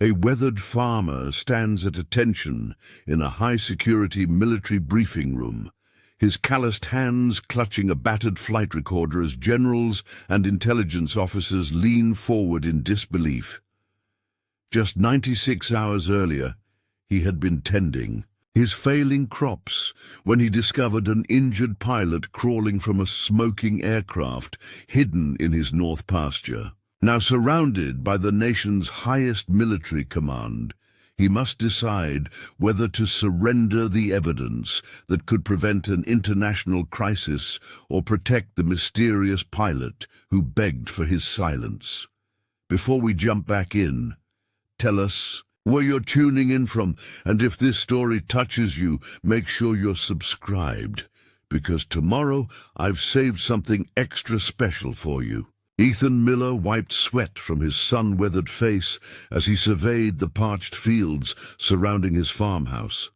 A weathered farmer stands at attention in a high-security military briefing room, his calloused hands clutching a battered flight recorder as generals and intelligence officers lean forward in disbelief. Just 96 hours earlier, he had been tending his failing crops when he discovered an injured pilot crawling from a smoking aircraft hidden in his north pasture. Now surrounded by the nation's highest military command, he must decide whether to surrender the evidence that could prevent an international crisis or protect the mysterious pilot who begged for his silence. Before we jump back in, tell us where you're tuning in from, and if this story touches you, make sure you're subscribed, because tomorrow I've saved something extra special for you. Ethan Miller wiped sweat from his sun-weathered face as he surveyed the parched fields surrounding his farmhouse.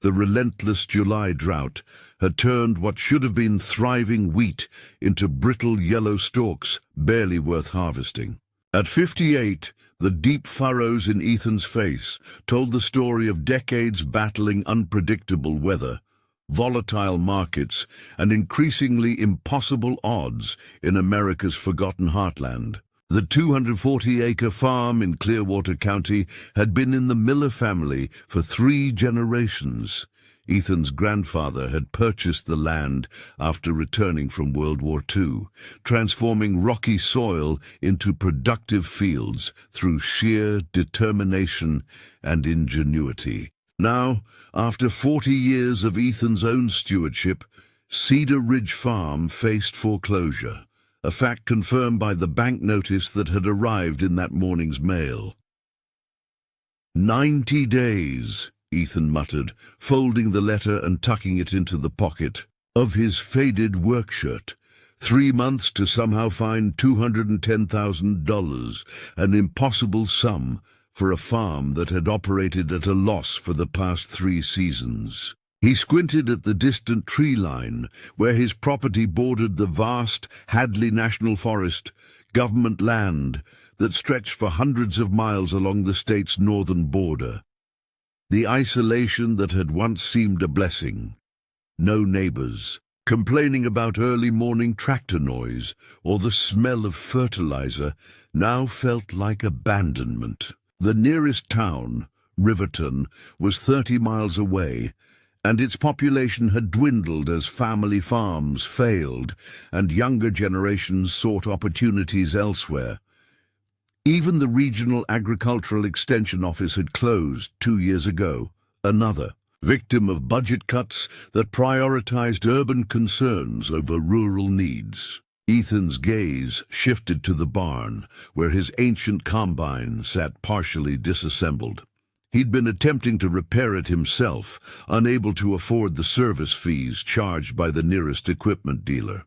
The relentless July drought had turned what should have been thriving wheat into brittle yellow stalks, barely worth harvesting. At 58, the deep furrows in Ethan's face told the story of decades battling unpredictable weather, volatile markets, and increasingly impossible odds in America's forgotten heartland. The 240-acre farm in Clearwater County had been in the Miller family for 3 generations. Ethan's grandfather had purchased the land after returning from World War II, transforming rocky soil into productive fields through sheer determination and ingenuity. Now, after 40 years of Ethan's own stewardship, Cedar Ridge Farm faced foreclosure, a fact confirmed by the bank notice that had arrived in that morning's mail. 90 days, Ethan muttered, folding the letter and tucking it into the pocket of his faded work shirt. 3 months to somehow find $210,000, an impossible sum for a farm that had operated at a loss for the past 3 seasons. He squinted at the distant tree line, where his property bordered the vast Hadley National Forest, government land that stretched for hundreds of miles along the state's northern border. The isolation that had once seemed a blessing. No neighbors complaining about early morning tractor noise or the smell of fertilizer now felt like abandonment. The nearest town, Riverton, was 30 miles away, and its population had dwindled as family farms failed and younger generations sought opportunities elsewhere. Even the Regional Agricultural Extension Office had closed 2 years ago, another victim of budget cuts that prioritized urban concerns over rural needs. Ethan's gaze shifted to the barn, where his ancient combine sat partially disassembled. He'd been attempting to repair it himself, unable to afford the service fees charged by the nearest equipment dealer.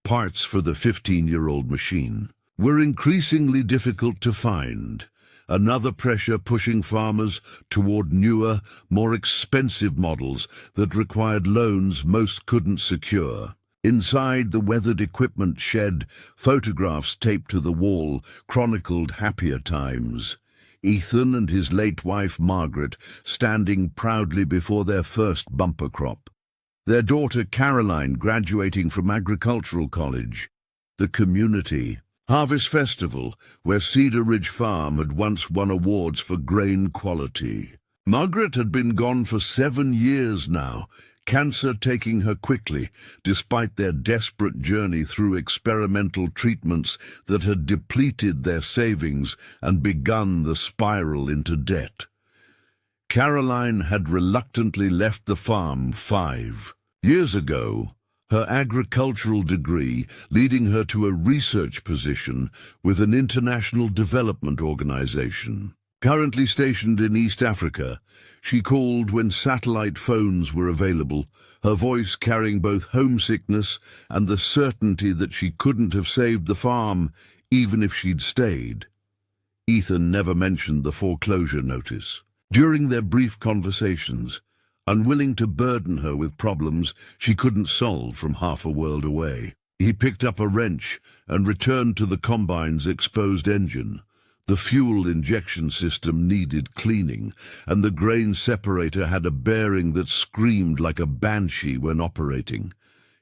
Parts for the 15-year-old machine were increasingly difficult to find, another pressure pushing farmers toward newer, more expensive models that required loans most couldn't secure. Inside the weathered equipment shed, photographs taped to the wall chronicled happier times. Ethan and his late wife Margaret standing proudly before their first bumper crop. Their daughter Caroline graduating from agricultural college. The community Harvest Festival, where Cedar Ridge Farm had once won awards for grain quality. Margaret had been gone for 7 years now, cancer taking her quickly, despite their desperate journey through experimental treatments that had depleted their savings and begun the spiral into debt. Caroline had reluctantly left the farm 5 years ago, her agricultural degree leading her to a research position with an international development organization. Currently stationed in East Africa, she called when satellite phones were available, her voice carrying both homesickness and the certainty that she couldn't have saved the farm even if she'd stayed. Ethan never mentioned the foreclosure notice. During their brief conversations, unwilling to burden her with problems she couldn't solve from half a world away, he picked up a wrench and returned to the combine's exposed engine. The fuel injection system needed cleaning, and the grain separator had a bearing that screamed like a banshee when operating.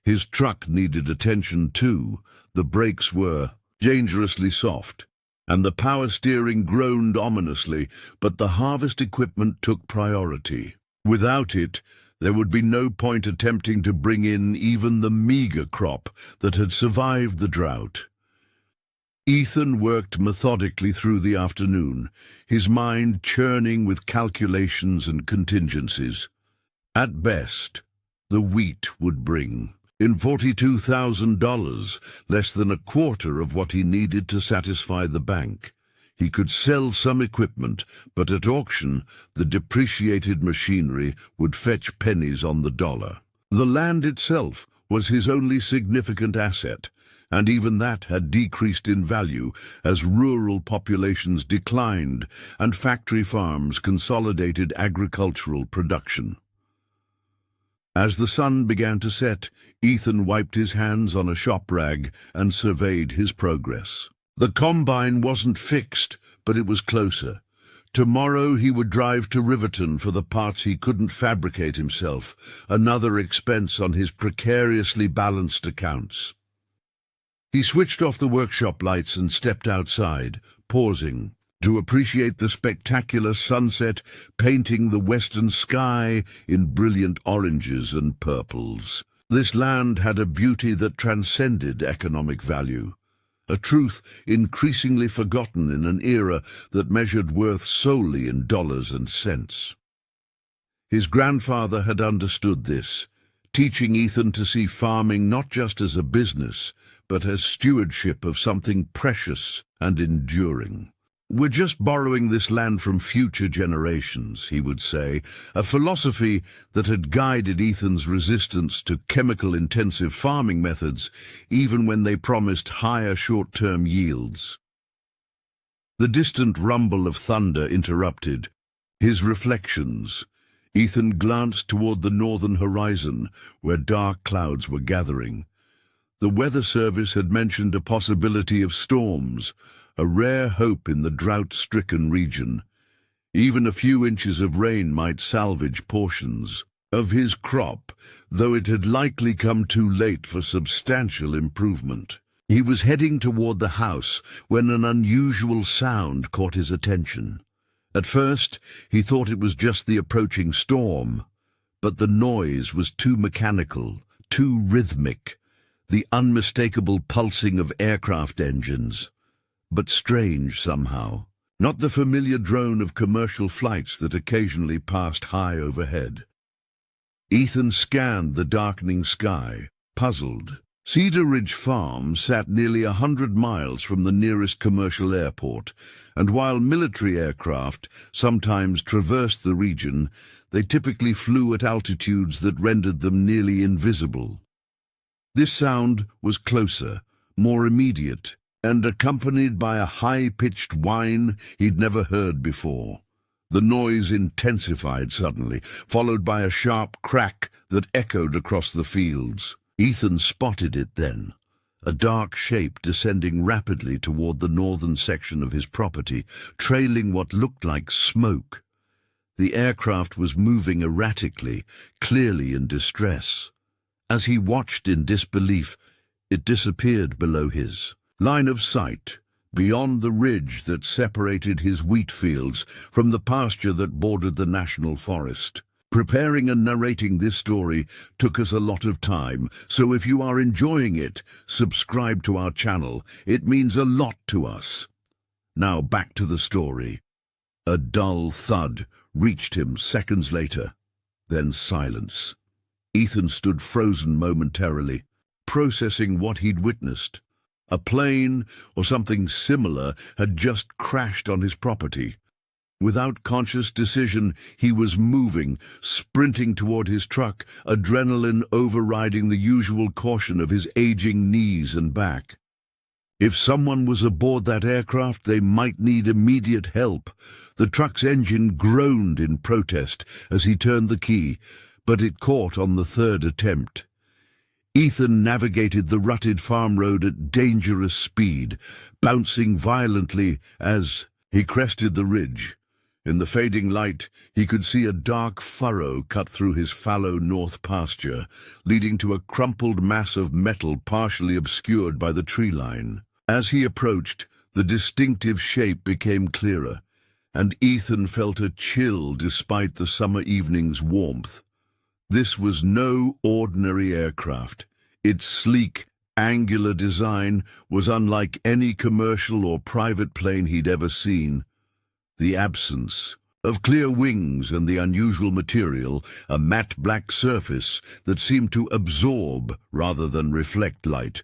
His truck needed attention too. The brakes were dangerously soft, and the power steering groaned ominously, but the harvest equipment took priority. Without it, there would be no point attempting to bring in even the meager crop that had survived the drought. Ethan worked methodically through the afternoon, his mind churning with calculations and contingencies. At best, the wheat would bring in $42,000, less than a quarter of what he needed to satisfy the bank. He could sell some equipment, but at auction, the depreciated machinery would fetch pennies on the dollar. The land itself was his only significant asset, and even that had decreased in value as rural populations declined and factory farms consolidated agricultural production. As the sun began to set, Ethan wiped his hands on a shop rag and surveyed his progress. The combine wasn't fixed, but it was closer. Tomorrow he would drive to Riverton for the parts he couldn't fabricate himself, another expense on his precariously balanced accounts. He switched off the workshop lights and stepped outside, pausing to appreciate the spectacular sunset painting the western sky in brilliant oranges and purples. This land had a beauty that transcended economic value, a truth increasingly forgotten in an era that measured worth solely in dollars and cents. His grandfather had understood this, teaching Ethan to see farming not just as a business, but as stewardship of something precious and enduring. "We're just borrowing this land from future generations," he would say, a philosophy that had guided Ethan's resistance to chemical-intensive farming methods, even when they promised higher short-term yields. The distant rumble of thunder interrupted his reflections. Ethan glanced toward the northern horizon, where dark clouds were gathering. The weather service had mentioned a possibility of storms, a rare hope in the drought-stricken region. Even a few inches of rain might salvage portions of his crop, though it had likely come too late for substantial improvement. He was heading toward the house when an unusual sound caught his attention. At first, he thought it was just the approaching storm, but the noise was too mechanical, too rhythmic, the unmistakable pulsing of aircraft engines. But strange somehow, not the familiar drone of commercial flights that occasionally passed high overhead. Ethan scanned the darkening sky, puzzled. Cedar Ridge Farm sat nearly 100 miles from the nearest commercial airport, and while military aircraft sometimes traversed the region, they typically flew at altitudes that rendered them nearly invisible. This sound was closer, more immediate, and accompanied by a high-pitched whine he'd never heard before. The noise intensified suddenly, followed by a sharp crack that echoed across the fields. Ethan spotted it then, a dark shape descending rapidly toward the northern section of his property, trailing what looked like smoke. The aircraft was moving erratically, clearly in distress. As he watched in disbelief, it disappeared below his line of sight, beyond the ridge that separated his wheat fields from the pasture that bordered the national forest. Preparing and narrating this story took us a lot of time, so if you are enjoying it, subscribe to our channel. It means a lot to us. Now back to the story. A dull thud reached him seconds later, then silence. Ethan stood frozen momentarily, processing what he'd witnessed. A plane, or something similar, had just crashed on his property. Without conscious decision, he was moving, sprinting toward his truck, adrenaline overriding the usual caution of his aging knees and back. If someone was aboard that aircraft, they might need immediate help. The truck's engine groaned in protest as he turned the key, but it caught on the third attempt. Ethan navigated the rutted farm road at dangerous speed, bouncing violently as He crested the ridge. In the fading light, he could see a dark furrow cut through his fallow north pasture, leading to a crumpled mass of metal partially obscured by the tree line. As he approached, the distinctive shape became clearer, and Ethan felt a chill despite the summer evening's warmth. This was no ordinary aircraft. Its sleek, angular design was unlike any commercial or private plane he'd ever seen. The absence of clear wings and the unusual material, a matte black surface that seemed to absorb rather than reflect light,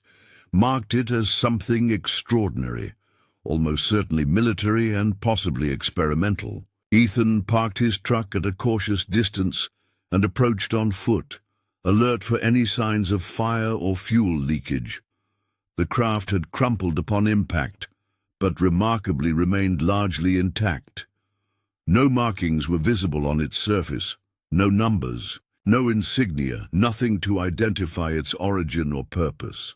marked it as something extraordinary, almost certainly military and possibly experimental. Ethan parked his truck at a cautious distance and approached on foot, alert for any signs of fire or fuel leakage. The craft had crumpled upon impact, but remarkably remained largely intact. No markings were visible on its surface, no numbers, no insignia, nothing to identify its origin or purpose.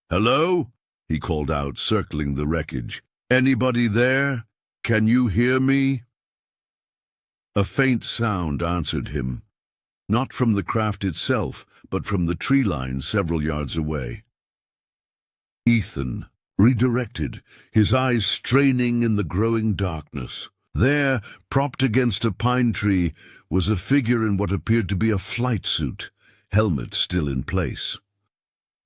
"Hello?" he called out, circling the wreckage. "Anybody there? Can you hear me?" A faint sound answered him, not from the craft itself, but from the tree line several yards away. Ethan redirected, his eyes straining in the growing darkness. There, propped against a pine tree, was a figure in what appeared to be a flight suit, helmet still in place.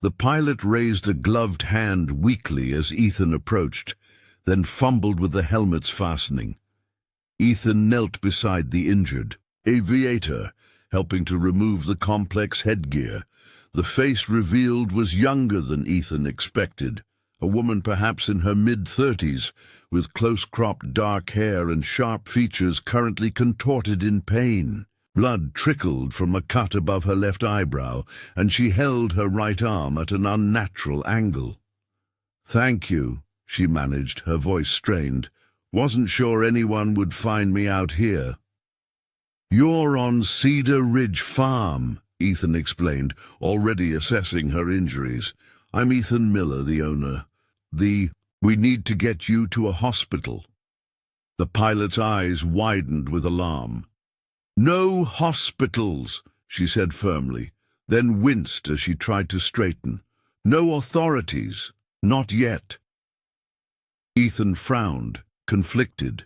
The pilot raised a gloved hand weakly as Ethan approached, then fumbled with the helmet's fastening. Ethan knelt beside the injured aviator, helping to remove the complex headgear. The face revealed was younger than Ethan expected, a woman perhaps in her mid-30s, with close-cropped dark hair and sharp features currently contorted in pain. Blood trickled from a cut above her left eyebrow, and she held her right arm at an unnatural angle. "Thank you," she managed, her voice strained. "Wasn't sure anyone would find me out here." "You're on Cedar Ridge Farm," Ethan explained, already assessing her injuries. "I'm Ethan Miller, the owner. We need to get you to a hospital." The pilot's eyes widened with alarm. "No hospitals," she said firmly, then winced as she tried to straighten. "No authorities. Not yet." Ethan frowned, conflicted.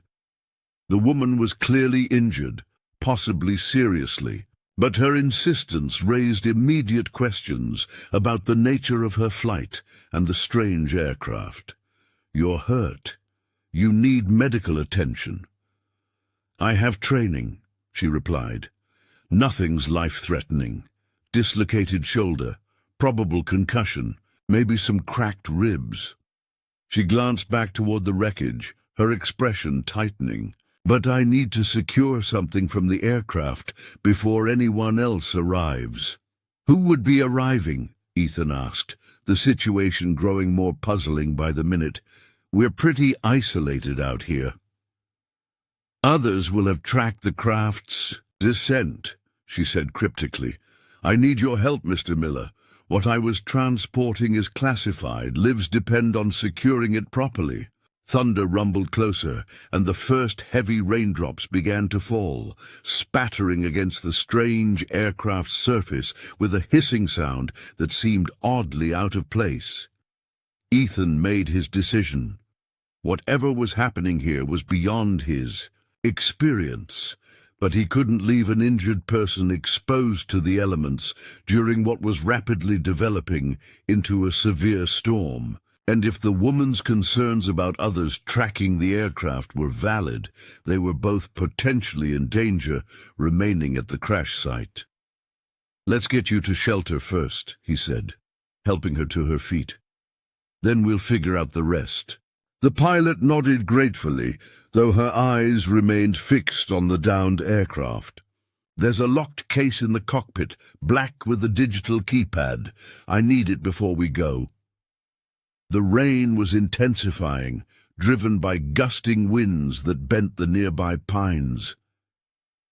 The woman was clearly injured, possibly seriously, but her insistence raised immediate questions about the nature of her flight and the strange aircraft. "You're hurt. You need medical attention." "I have training," she replied. "Nothing's life-threatening. Dislocated shoulder, probable concussion, maybe some cracked ribs." She glanced back toward the wreckage, her expression tightening. "But I need to secure something from the aircraft before anyone else arrives." "Who would be arriving?" Ethan asked, the situation growing more puzzling by the minute. "We're pretty isolated out here." "Others will have tracked the craft's descent," she said cryptically. "I need your help, Mr. Miller. What I was transporting is classified. Lives depend on securing it properly." Thunder rumbled closer, and the first heavy raindrops began to fall, spattering against the strange aircraft's surface with a hissing sound that seemed oddly out of place. Ethan made his decision. Whatever was happening here was beyond his experience, but he couldn't leave an injured person exposed to the elements during what was rapidly developing into a severe storm. And if the woman's concerns about others tracking the aircraft were valid, they were both potentially in danger remaining at the crash site. "Let's get you to shelter first," he said, helping her to her feet. "Then we'll figure out the rest." The pilot nodded gratefully, though her eyes remained fixed on the downed aircraft. "There's a locked case in the cockpit, black with a digital keypad. I need it before we go." The rain was intensifying, driven by gusting winds that bent the nearby pines.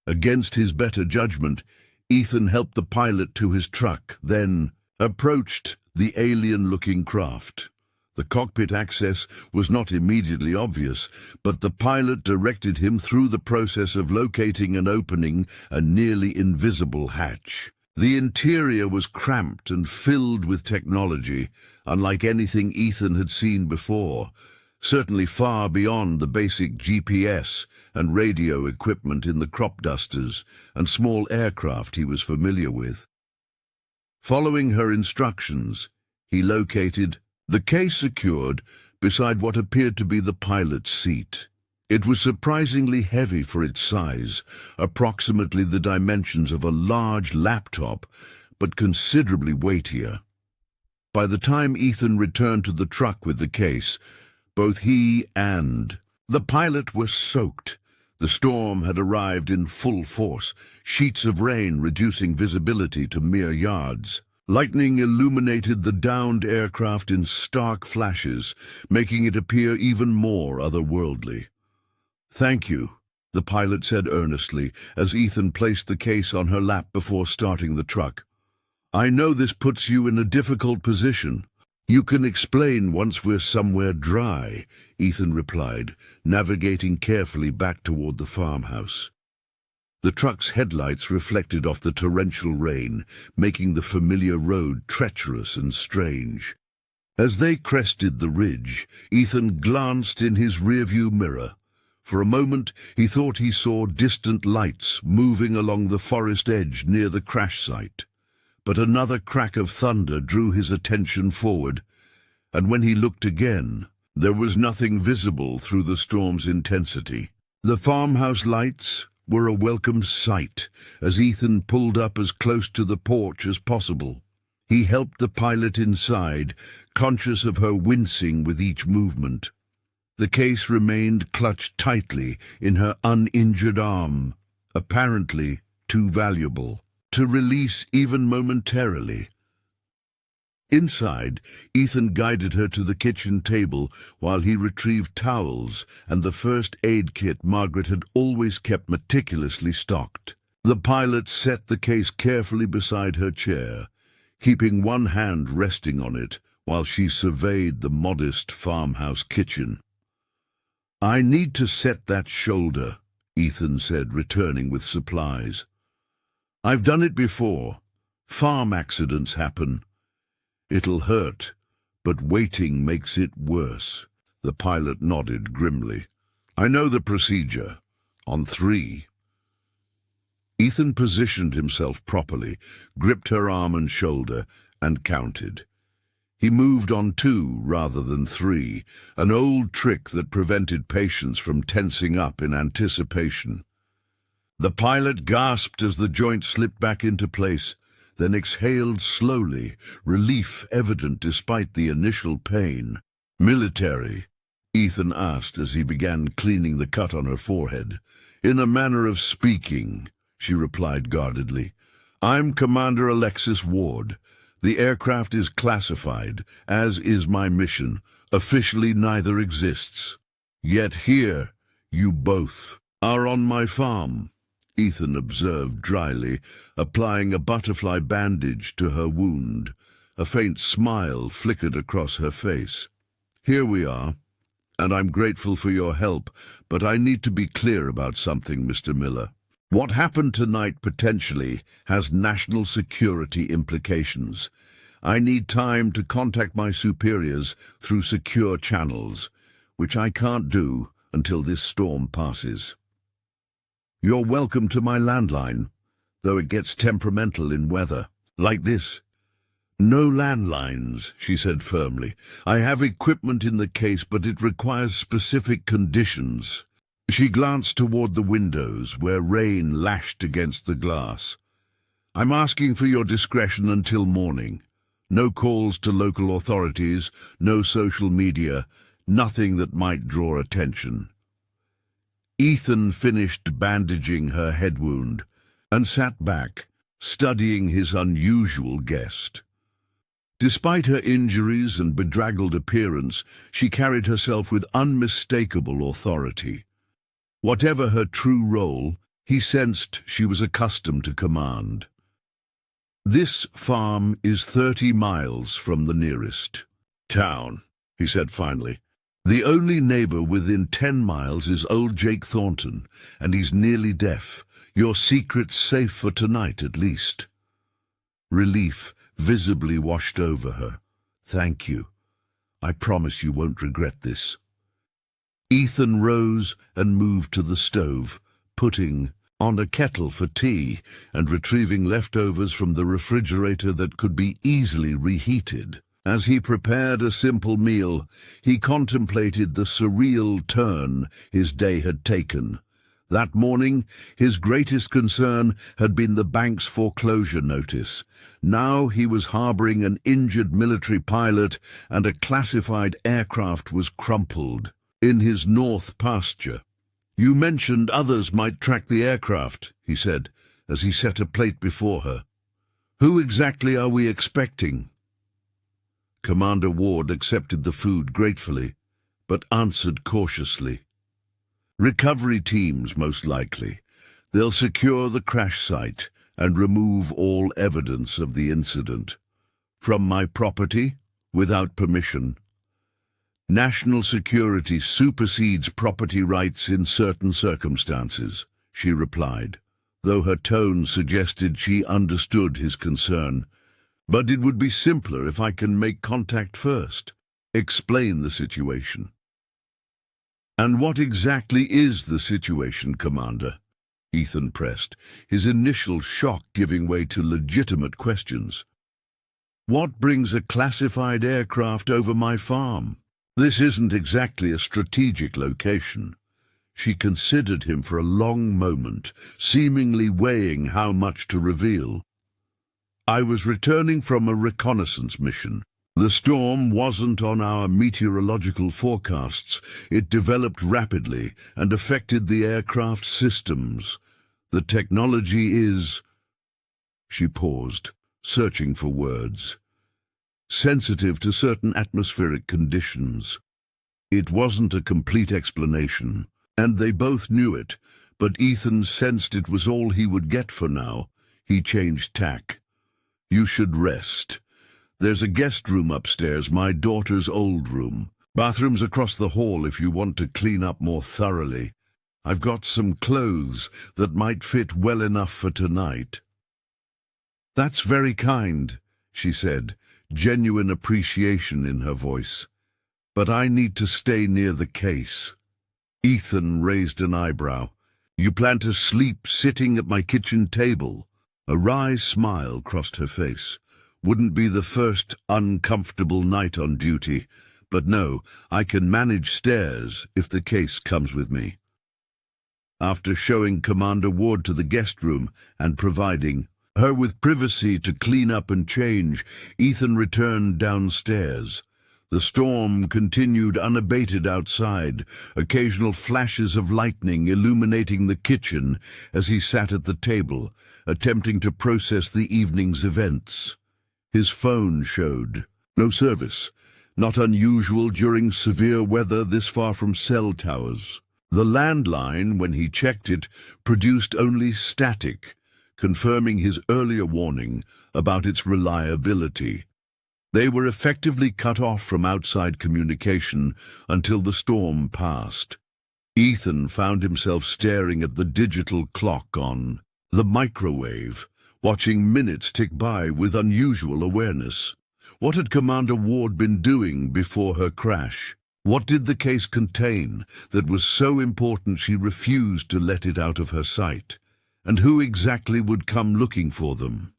Against his better judgment, Ethan helped the pilot to his truck, then approached the alien-looking craft. The cockpit access was not immediately obvious, but the pilot directed him through the process of locating and opening a nearly invisible hatch. The interior was cramped and filled with technology, unlike anything Ethan had seen before, certainly far beyond the basic GPS and radio equipment in the crop dusters and small aircraft he was familiar with. Following her instructions, he located the case secured beside what appeared to be the pilot's seat. It was surprisingly heavy for its size, approximately the dimensions of a large laptop, but considerably weightier. By the time Ethan returned to the truck with the case, both he and the pilot were soaked. The storm had arrived in full force, sheets of rain reducing visibility to mere yards. Lightning illuminated the downed aircraft in stark flashes, making it appear even more otherworldly. "Thank you," the pilot said earnestly as Ethan placed the case on her lap before starting the truck. "I know this puts you in a difficult position. You can explain once we're somewhere dry," Ethan replied, navigating carefully back toward the farmhouse. The truck's headlights reflected off the torrential rain, making the familiar road treacherous and strange. As they crested the ridge, Ethan glanced in his rearview mirror. For a moment, he thought he saw distant lights moving along the forest edge near the crash site. But another crack of thunder drew his attention forward, and when he looked again, there was nothing visible through the storm's intensity. The farmhouse lights were a welcome sight as Ethan pulled up as close to the porch as possible. He helped the pilot inside, conscious of her wincing with each movement. The case remained clutched tightly in her uninjured arm, apparently too valuable to release even momentarily. Inside, Ethan guided her to the kitchen table while he retrieved towels and the first aid kit Margaret had always kept meticulously stocked. The pilot set the case carefully beside her chair, keeping one hand resting on it while she surveyed the modest farmhouse kitchen. "I need to set that shoulder," Ethan said, returning with supplies. "I've done it before. Farm accidents happen. It'll hurt, but waiting makes it worse." The pilot nodded grimly. "I know the procedure. On 3. Ethan positioned himself properly, gripped her arm and shoulder, and counted. He moved on 2 rather than 3, an old trick that prevented patients from tensing up in anticipation. The pilot gasped as the joint slipped back into place, then exhaled slowly, relief evident despite the initial pain. "Military?" Ethan asked as he began cleaning the cut on her forehead. "In a manner of speaking," she replied guardedly. "I'm Commander Alexis Ward. The aircraft is classified, as is my mission. Officially neither exists. Yet here, you both are on my farm," Ethan observed dryly, applying a butterfly bandage to her wound. A faint smile flickered across her face. "Here we are, and I'm grateful for your help, but I need to be clear about something, Mr. Miller. What happened tonight potentially has national security implications. I need time to contact my superiors through secure channels, which I can't do until this storm passes. You're welcome to my landline, though it gets temperamental in weather like this." "No landlines," she said firmly. "I have equipment in the case, but it requires specific conditions." She glanced toward the windows, where rain lashed against the glass. "I'm asking for your discretion until morning. No calls to local authorities, no social media, nothing that might draw attention." Ethan finished bandaging her head wound and sat back, studying his unusual guest. Despite her injuries and bedraggled appearance, she carried herself with unmistakable authority. Whatever her true role, he sensed she was accustomed to command. "This farm is 30 miles from the nearest town," he said finally. "The only neighbor within 10 miles is old Jake Thornton, and he's nearly deaf. Your secret's safe for tonight, at least." Relief visibly washed over her. "Thank you. I promise you won't regret this." Ethan rose and moved to the stove, putting on a kettle for tea and retrieving leftovers from the refrigerator that could be easily reheated. As he prepared a simple meal, he contemplated the surreal turn his day had taken. That morning, his greatest concern had been the bank's foreclosure notice. Now he was harboring an injured military pilot, and a classified aircraft was crumpled in his north pasture. "You mentioned others might track the aircraft," he said, as he set a plate before her. "Who exactly are we expecting?" Commander Ward accepted the food gratefully, but answered cautiously. "Recovery teams, most likely. They'll secure the crash site and remove all evidence of the incident. From my property, without permission. National security supersedes property rights in certain circumstances," she replied, though her tone suggested she understood his concern. "But it would be simpler if I can make contact first. Explain the situation." "And what exactly is the situation, Commander?" Ethan pressed, his initial shock giving way to legitimate questions. "What brings a classified aircraft over my farm? This isn't exactly a strategic location." She considered him for a long moment, seemingly weighing how much to reveal. "I was returning from a reconnaissance mission. The storm wasn't on our meteorological forecasts. It developed rapidly and affected the aircraft systems. The technology is—" She paused, searching for words. "Sensitive to certain atmospheric conditions." It wasn't a complete explanation, and they both knew it, but Ethan sensed it was all he would get for now. He changed tack. "You should rest. There's a guest room upstairs, my daughter's old room. Bathrooms across the hall if you want to clean up more thoroughly. I've got some clothes that might fit well enough for tonight." "That's very kind," she said, genuine appreciation in her voice. "But I need to stay near the case." Ethan raised an eyebrow. "You plan to sleep sitting at my kitchen table?" A wry smile crossed her face. "Wouldn't be the first uncomfortable night on duty, but no, I can manage stairs if the case comes with me." After showing Commander Ward to the guest room and providing her with privacy to clean up and change, Ethan returned downstairs. The storm continued unabated outside, occasional flashes of lightning illuminating the kitchen as he sat at the table, attempting to process the evening's events. His phone showed no service, not unusual during severe weather this far from cell towers. The landline, when he checked it, produced only static, confirming his earlier warning about its reliability. They were effectively cut off from outside communication until the storm passed. Ethan found himself staring at the digital clock on the microwave, watching minutes tick by with unusual awareness. What had Commander Ward been doing before her crash? What did the case contain that was so important she refused to let it out of her sight? And who exactly would come looking for them?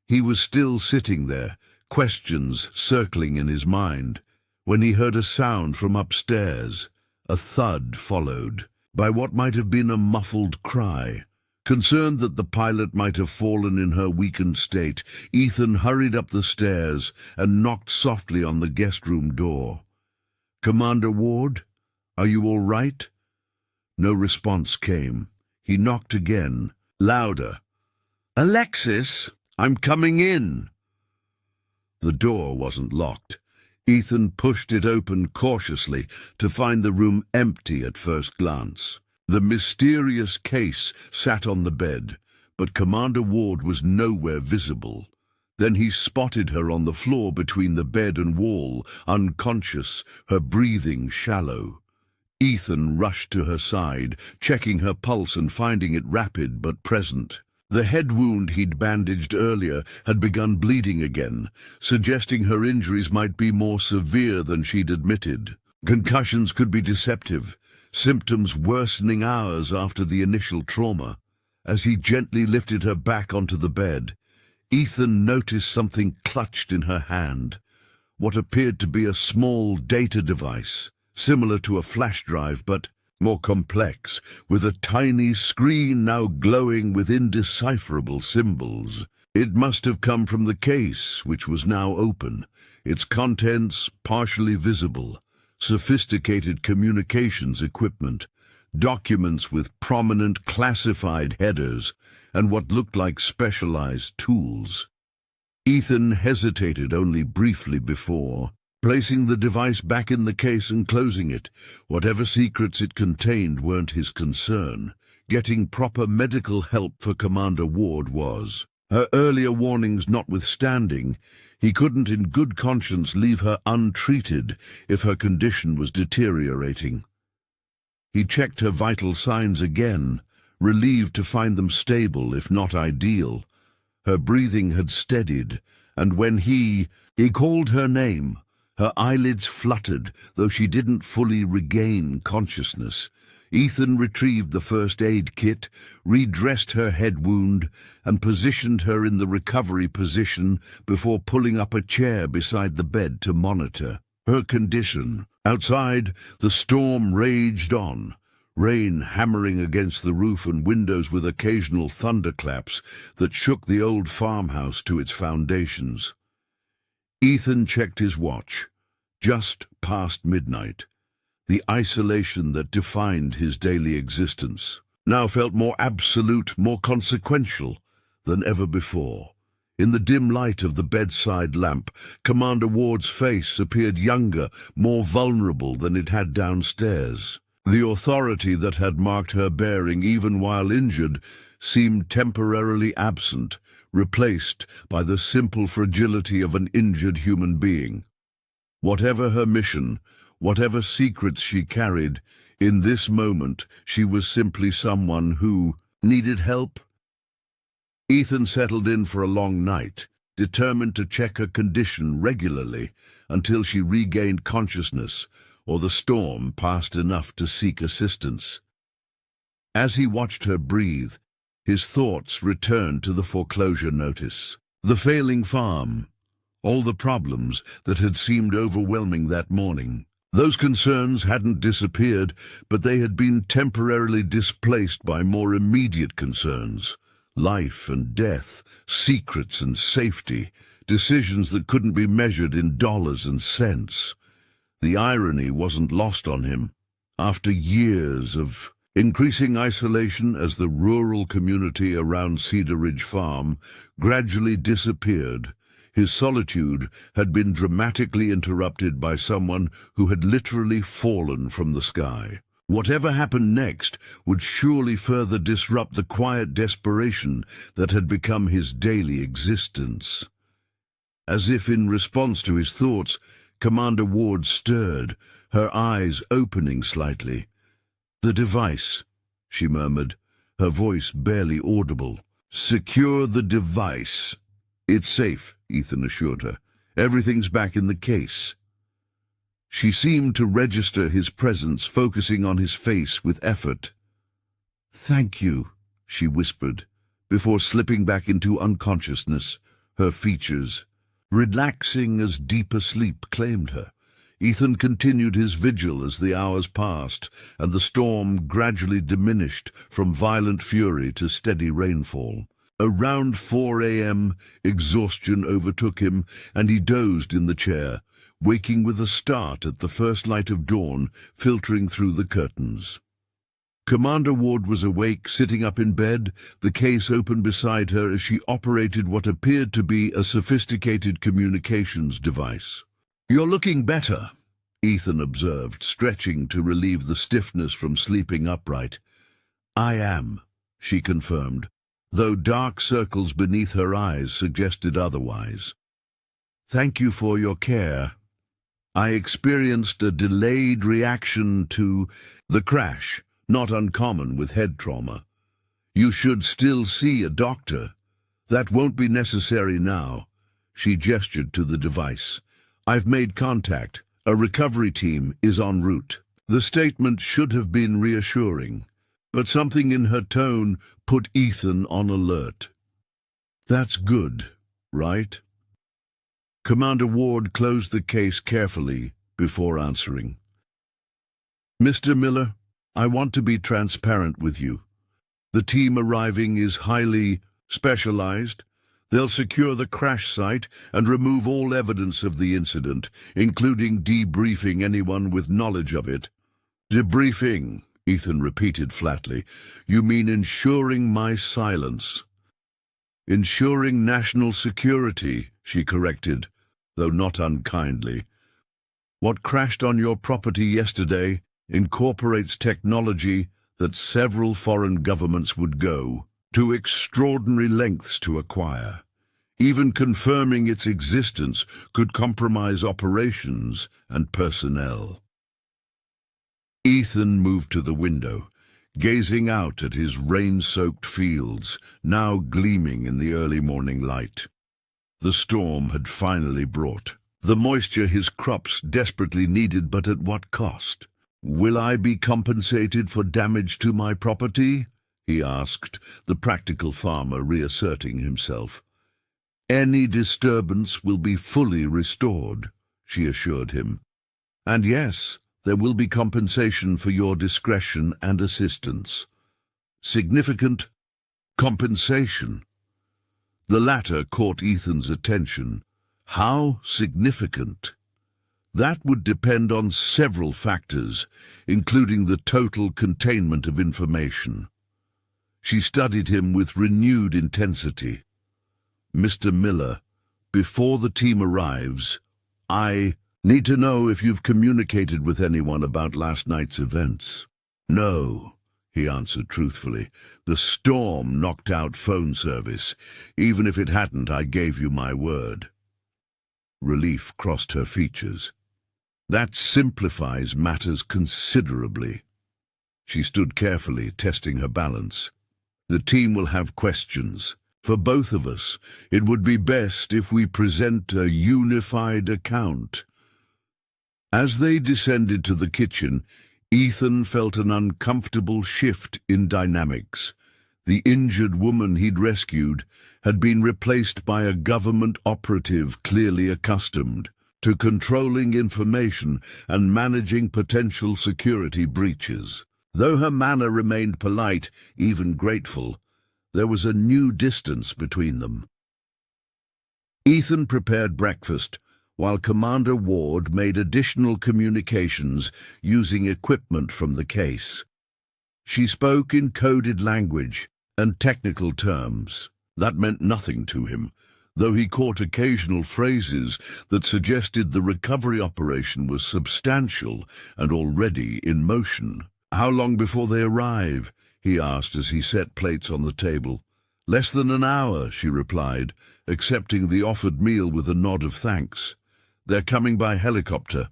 He was still sitting there, questions circling in his mind, when he heard a sound from upstairs. A thud followed by what might have been a muffled cry. Concerned that the pilot might have fallen in her weakened state, Ethan hurried up the stairs and knocked softly on the guest room door. "Commander Ward, are you all right?" No response came. He knocked again, louder. "Alexis, I'm coming in." The door wasn't locked. Ethan pushed it open cautiously to find the room empty at first glance. The mysterious case sat on the bed, but Commander Ward was nowhere visible. Then he spotted her on the floor between the bed and wall, unconscious, her breathing shallow. Ethan rushed to her side, checking her pulse and finding it rapid but present. The head wound he'd bandaged earlier had begun bleeding again, suggesting her injuries might be more severe than she'd admitted. Concussions could be deceptive, symptoms worsening hours after the initial trauma. As he gently lifted her back onto the bed, Ethan noticed something clutched in her hand, what appeared to be a small data device, similar to a flash drive but more complex, with a tiny screen now glowing with indecipherable symbols. It must have come from the case, which was now open, its contents partially visible. Sophisticated communications equipment, documents with prominent classified headers, and what looked like specialized tools. Ethan hesitated only briefly before placing the device back in the case and closing it. Whatever secrets it contained weren't his concern. Getting proper medical help for Commander Ward was. Her earlier warnings notwithstanding, he couldn't in good conscience leave her untreated if her condition was deteriorating. He checked her vital signs again, relieved to find them stable, if not ideal. Her breathing had steadied, and when he called her name, her eyelids fluttered, though she didn't fully regain consciousness. Ethan retrieved the first aid kit, redressed her head wound, and positioned her in the recovery position before pulling up a chair beside the bed to monitor her condition. Outside, the storm raged on, rain hammering against the roof and windows with occasional thunderclaps that shook the old farmhouse to its foundations. Ethan checked his watch. Just past midnight. The isolation that defined his daily existence now felt more absolute, more consequential than ever before. In the dim light of the bedside lamp, Commander Ward's face appeared younger, more vulnerable than it had downstairs. The authority that had marked her bearing even while injured seemed temporarily absent, replaced by the simple fragility of an injured human being. Whatever her mission, whatever secrets she carried, in this moment she was simply someone who needed help. Ethan settled in for a long night, determined to check her condition regularly until she regained consciousness or the storm passed enough to seek assistance. As he watched her breathe, his thoughts returned to the foreclosure notice, the failing farm, all the problems that had seemed overwhelming that morning. Those concerns hadn't disappeared, but they had been temporarily displaced by more immediate concerns. Life and death, secrets and safety, decisions that couldn't be measured in dollars and cents. The irony wasn't lost on him. After years of increasing isolation as the rural community around Cedar Ridge Farm gradually disappeared, his solitude had been dramatically interrupted by someone who had literally fallen from the sky. Whatever happened next would surely further disrupt the quiet desperation that had become his daily existence. As if in response to his thoughts, Commander Ward stirred, her eyes opening slightly. "The device," she murmured, her voice barely audible. "Secure the device." "It's safe," Ethan assured her. "Everything's back in the case." She seemed to register his presence, focusing on his face with effort. "Thank you," she whispered, before slipping back into unconsciousness, her features relaxing as deeper sleep claimed her. Ethan continued his vigil as the hours passed, and the storm gradually diminished from violent fury to steady rainfall. Around 4 a.m., exhaustion overtook him, and he dozed in the chair, waking with a start at the first light of dawn filtering through the curtains. Commander Ward was awake, sitting up in bed, the case open beside her as she operated what appeared to be a sophisticated communications device. "You're looking better," Ethan observed, stretching to relieve the stiffness from sleeping upright. "I am," she confirmed, though dark circles beneath her eyes suggested otherwise. "Thank you for your care. I experienced a delayed reaction to the crash, not uncommon with head trauma. You should still see a doctor. That won't be necessary now." She gestured to the device. "I've made contact. A recovery team is en route." The statement should have been reassuring, but something in her tone put Ethan on alert. "That's good, right?" Commander Ward closed the case carefully before answering. "Mr. Miller, I want to be transparent with you. The team arriving is highly specialized. They'll secure the crash site and remove all evidence of the incident, including debriefing anyone with knowledge of it." "Debriefing," Ethan repeated flatly. "You mean ensuring my silence?" "Ensuring national security," she corrected, though not unkindly. "What crashed on your property yesterday incorporates technology that several foreign governments would go to extraordinary lengths to acquire. Even confirming its existence could compromise operations and personnel." Ethan moved to the window, gazing out at his rain-soaked fields, now gleaming in the early morning light. The storm had finally brought the moisture his crops desperately needed, but at what cost? "Will I be compensated for damage to my property?" he asked, the practical farmer reasserting himself. "Any disturbance will be fully restored," she assured him. "And yes, there will be compensation for your discretion and assistance." Significant compensation. The latter caught Ethan's attention. How significant? That would depend on several factors, including the total containment of information. She studied him with renewed intensity. "Mr. Miller, before the team arrives, I need to know if you've communicated with anyone about last night's events." "No," he answered truthfully. "The storm knocked out phone service. Even if it hadn't, I gave you my word." Relief crossed her features. "That simplifies matters considerably." She stood carefully, testing her balance. "The team will have questions. For both of us, it would be best if we present a unified account." As they descended to the kitchen, Ethan felt an uncomfortable shift in dynamics. The injured woman he'd rescued had been replaced by a government operative clearly accustomed to controlling information and managing potential security breaches. Though her manner remained polite, even grateful, there was a new distance between them. Ethan prepared breakfast, while Commander Ward made additional communications using equipment from the case. She spoke in coded language and technical terms. That meant nothing to him, though he caught occasional phrases that suggested the recovery operation was substantial and already in motion. "How long before they arrive?" he asked as he set plates on the table. "Less than an hour," she replied, accepting the offered meal with a nod of thanks. "They're coming by helicopter."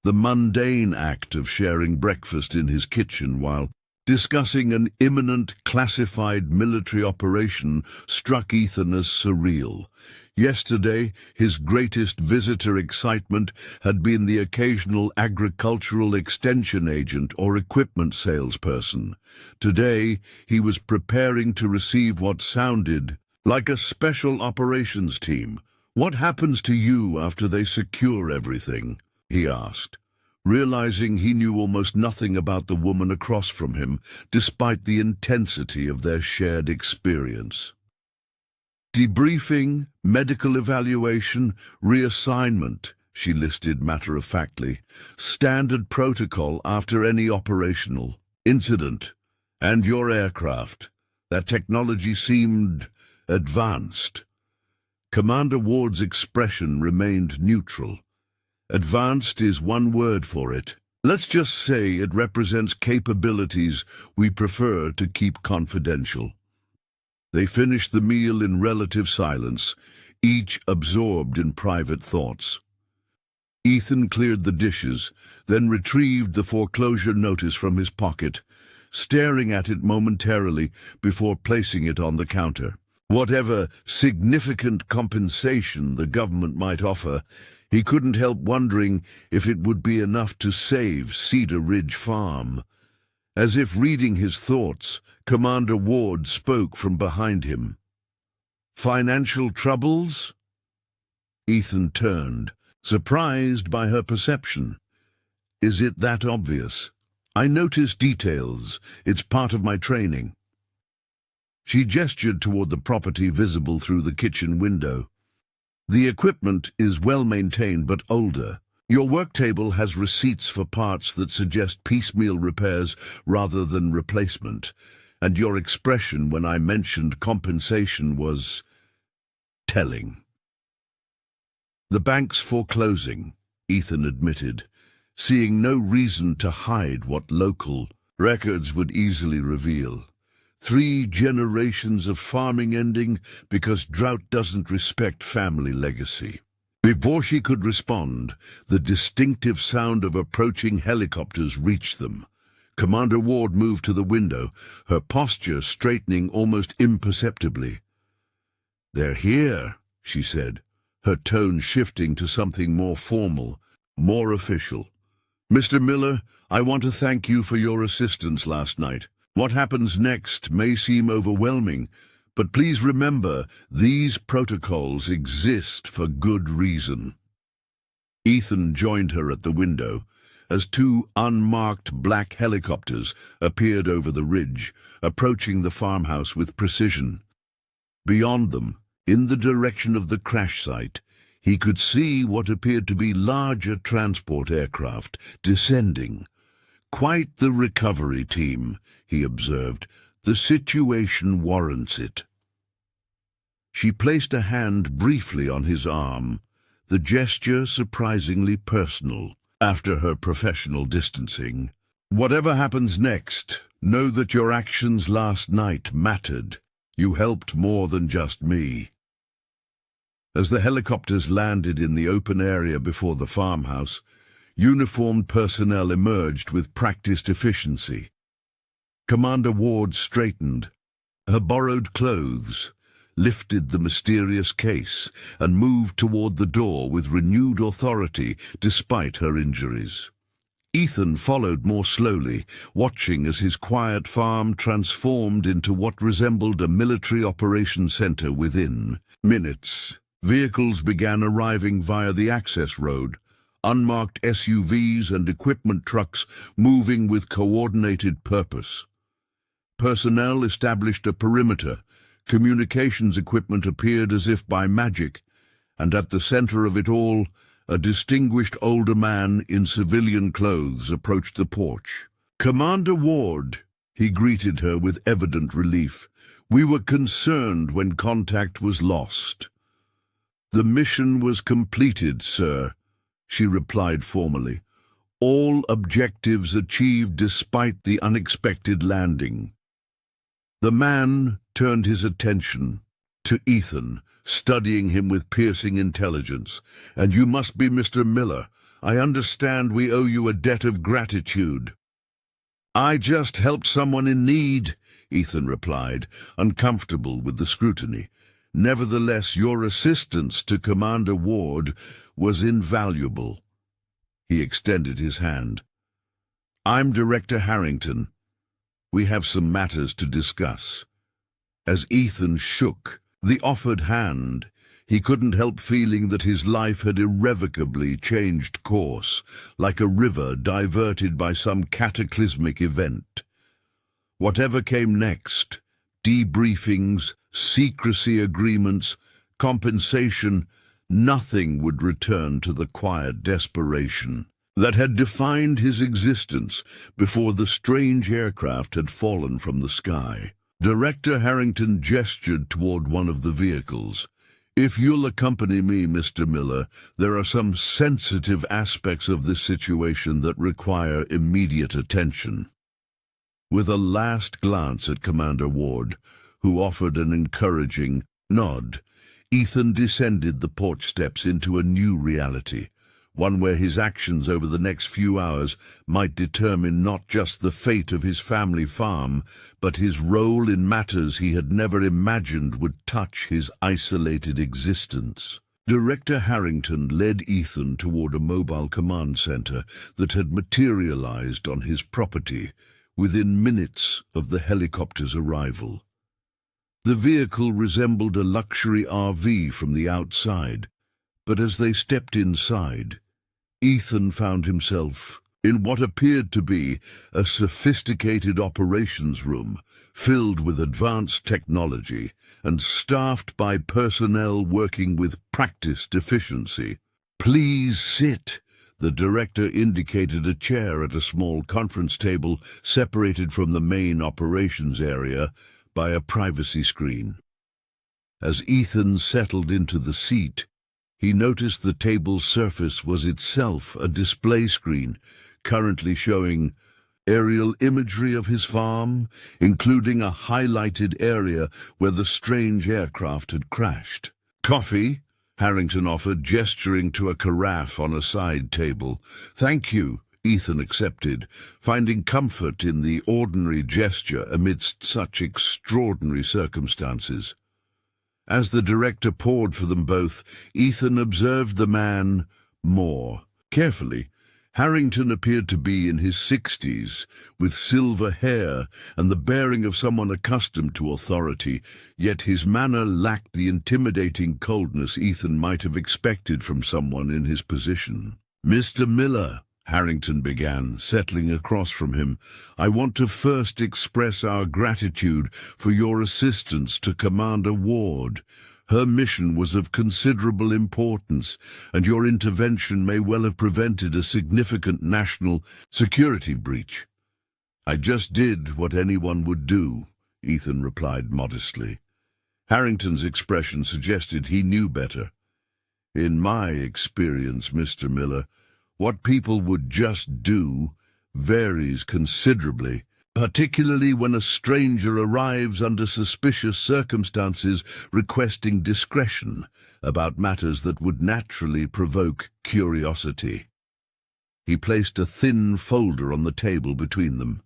The mundane act of sharing breakfast in his kitchen while discussing an imminent classified military operation struck Ethan as surreal. Yesterday, his greatest visitor excitement had been the occasional agricultural extension agent or equipment salesperson. Today, he was preparing to receive what sounded like a special operations team. "What happens to you after they secure everything?" he asked, realizing he knew almost nothing about the woman across from him, despite the intensity of their shared experience. "Debriefing, medical evaluation, reassignment," she listed matter-of-factly. "Standard protocol after any operational incident. And your aircraft. That technology seemed advanced." Commander Ward's expression remained neutral. "Advanced is one word for it. Let's just say it represents capabilities we prefer to keep confidential." They finished the meal in relative silence, each absorbed in private thoughts. Ethan cleared the dishes, then retrieved the foreclosure notice from his pocket, staring at it momentarily before placing it on the counter. Whatever significant compensation the government might offer, he couldn't help wondering if it would be enough to save Cedar Ridge Farm. As if reading his thoughts, Commander Ward spoke from behind him. "Financial troubles?" Ethan turned, surprised by her perception. "Is it that obvious? I notice details. It's part of my training." She gestured toward the property visible through the kitchen window. "The equipment is well maintained but older. Your work table has receipts for parts that suggest piecemeal repairs rather than replacement, and your expression when I mentioned compensation was telling." "The bank's foreclosing," Ethan admitted, seeing no reason to hide what local records would easily reveal. 3 generations of farming ending because drought doesn't respect family legacy. Before she could respond, the distinctive sound of approaching helicopters reached them. Commander Ward moved to the window, her posture straightening almost imperceptibly. "They're here," she said, her tone shifting to something more formal, more official. "Mr. Miller, I want to thank you for your assistance last night. What happens next may seem overwhelming, but please remember, these protocols exist for good reason." Ethan joined her at the window as 2 unmarked black helicopters appeared over the ridge, approaching the farmhouse with precision. Beyond them, in the direction of the crash site, he could see what appeared to be larger transport aircraft descending. "Quite the recovery team," he observed. "The situation warrants it." She placed a hand briefly on his arm, the gesture surprisingly personal after her professional distancing. "Whatever happens next, know that your actions last night mattered. You helped more than just me." As the helicopters landed in the open area before the farmhouse, uniformed personnel emerged with practiced efficiency. Commander Ward straightened. Her borrowed clothes, lifted the mysterious case, and moved toward the door with renewed authority despite her injuries. Ethan followed more slowly, watching as his quiet farm transformed into what resembled a military operations center within minutes. Vehicles began arriving via the access road, unmarked SUVs and equipment trucks moving with coordinated purpose. Personnel established a perimeter. Communications equipment appeared as if by magic, and at the center of it all, a distinguished older man in civilian clothes approached the porch. "Commander Ward," he greeted her with evident relief. "We were concerned when contact was lost." "The mission was completed, sir," she replied formally. "All objectives achieved despite the unexpected landing." The man turned his attention to Ethan, studying him with piercing intelligence. "And you must be Mr. Miller. I understand we owe you a debt of gratitude." "I just helped someone in need," Ethan replied, uncomfortable with the scrutiny. "Nevertheless, your assistance to Commander Ward was invaluable." He extended his hand. "I'm Director Harrington. We have some matters to discuss." As Ethan shook the offered hand, he couldn't help feeling that his life had irrevocably changed course, like a river diverted by some cataclysmic event. Whatever came next, debriefings, secrecy agreements, compensation, nothing would return to the quiet desperation that had defined his existence before the strange aircraft had fallen from the sky. Director Harrington gestured toward one of the vehicles. "If you'll accompany me, Mr. Miller, there are some sensitive aspects of this situation that require immediate attention." With a last glance at Commander Ward, who offered an encouraging nod, Ethan descended the porch steps into a new reality, one where his actions over the next few hours might determine not just the fate of his family farm, but his role in matters he had never imagined would touch his isolated existence. Director Harrington led Ethan toward a mobile command center that had materialized on his property within minutes of the helicopter's arrival. The vehicle resembled a luxury RV from the outside, but as they stepped inside, Ethan found himself in what appeared to be a sophisticated operations room filled with advanced technology and staffed by personnel working with practiced efficiency. "Please sit." The director indicated a chair at a small conference table separated from the main operations area by a privacy screen. As Ethan settled into the seat, he noticed the table's surface was itself a display screen, currently showing aerial imagery of his farm, including a highlighted area where the strange aircraft had crashed. "Coffee?" Harrington offered, gesturing to a carafe on a side table. "Thank you," Ethan accepted, finding comfort in the ordinary gesture amidst such extraordinary circumstances. As the director poured for them both, Ethan observed the man more carefully. Harrington appeared to be in his 60s, with silver hair and the bearing of someone accustomed to authority, yet his manner lacked the intimidating coldness Ethan might have expected from someone in his position. "Mr. Miller," Harrington began, settling across from him, "I want to first express our gratitude for your assistance to Commander Ward. Her mission was of considerable importance, and your intervention may well have prevented a significant national security breach." "I just did what anyone would do," Ethan replied modestly. Harrington's expression suggested he knew better. "In my experience, Mr. Miller, what people would just do varies considerably, particularly when a stranger arrives under suspicious circumstances requesting discretion about matters that would naturally provoke curiosity." He placed a thin folder on the table between them.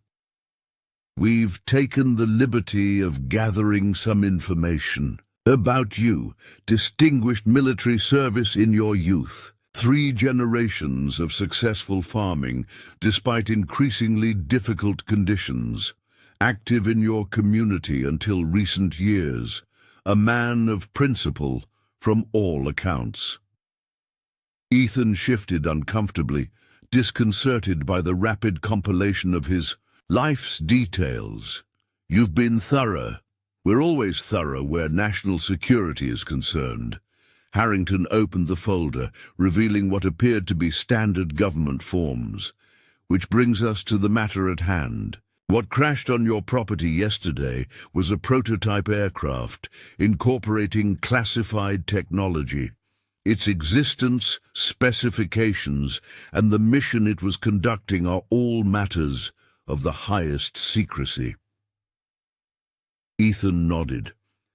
"We've taken the liberty of gathering some information about you, distinguished military service in your youth. 3 generations of successful farming, despite increasingly difficult conditions. Active in your community until recent years. A man of principle from all accounts." Ethan shifted uncomfortably, disconcerted by the rapid compilation of his life's details. "You've been thorough. We're always thorough where national security is concerned." Harrington opened the folder, revealing what appeared to be standard government forms. "Which brings us to the matter at hand. What crashed on your property yesterday was a prototype aircraft incorporating classified technology. Its existence, specifications, and the mission it was conducting are all matters of the highest secrecy." Ethan nodded,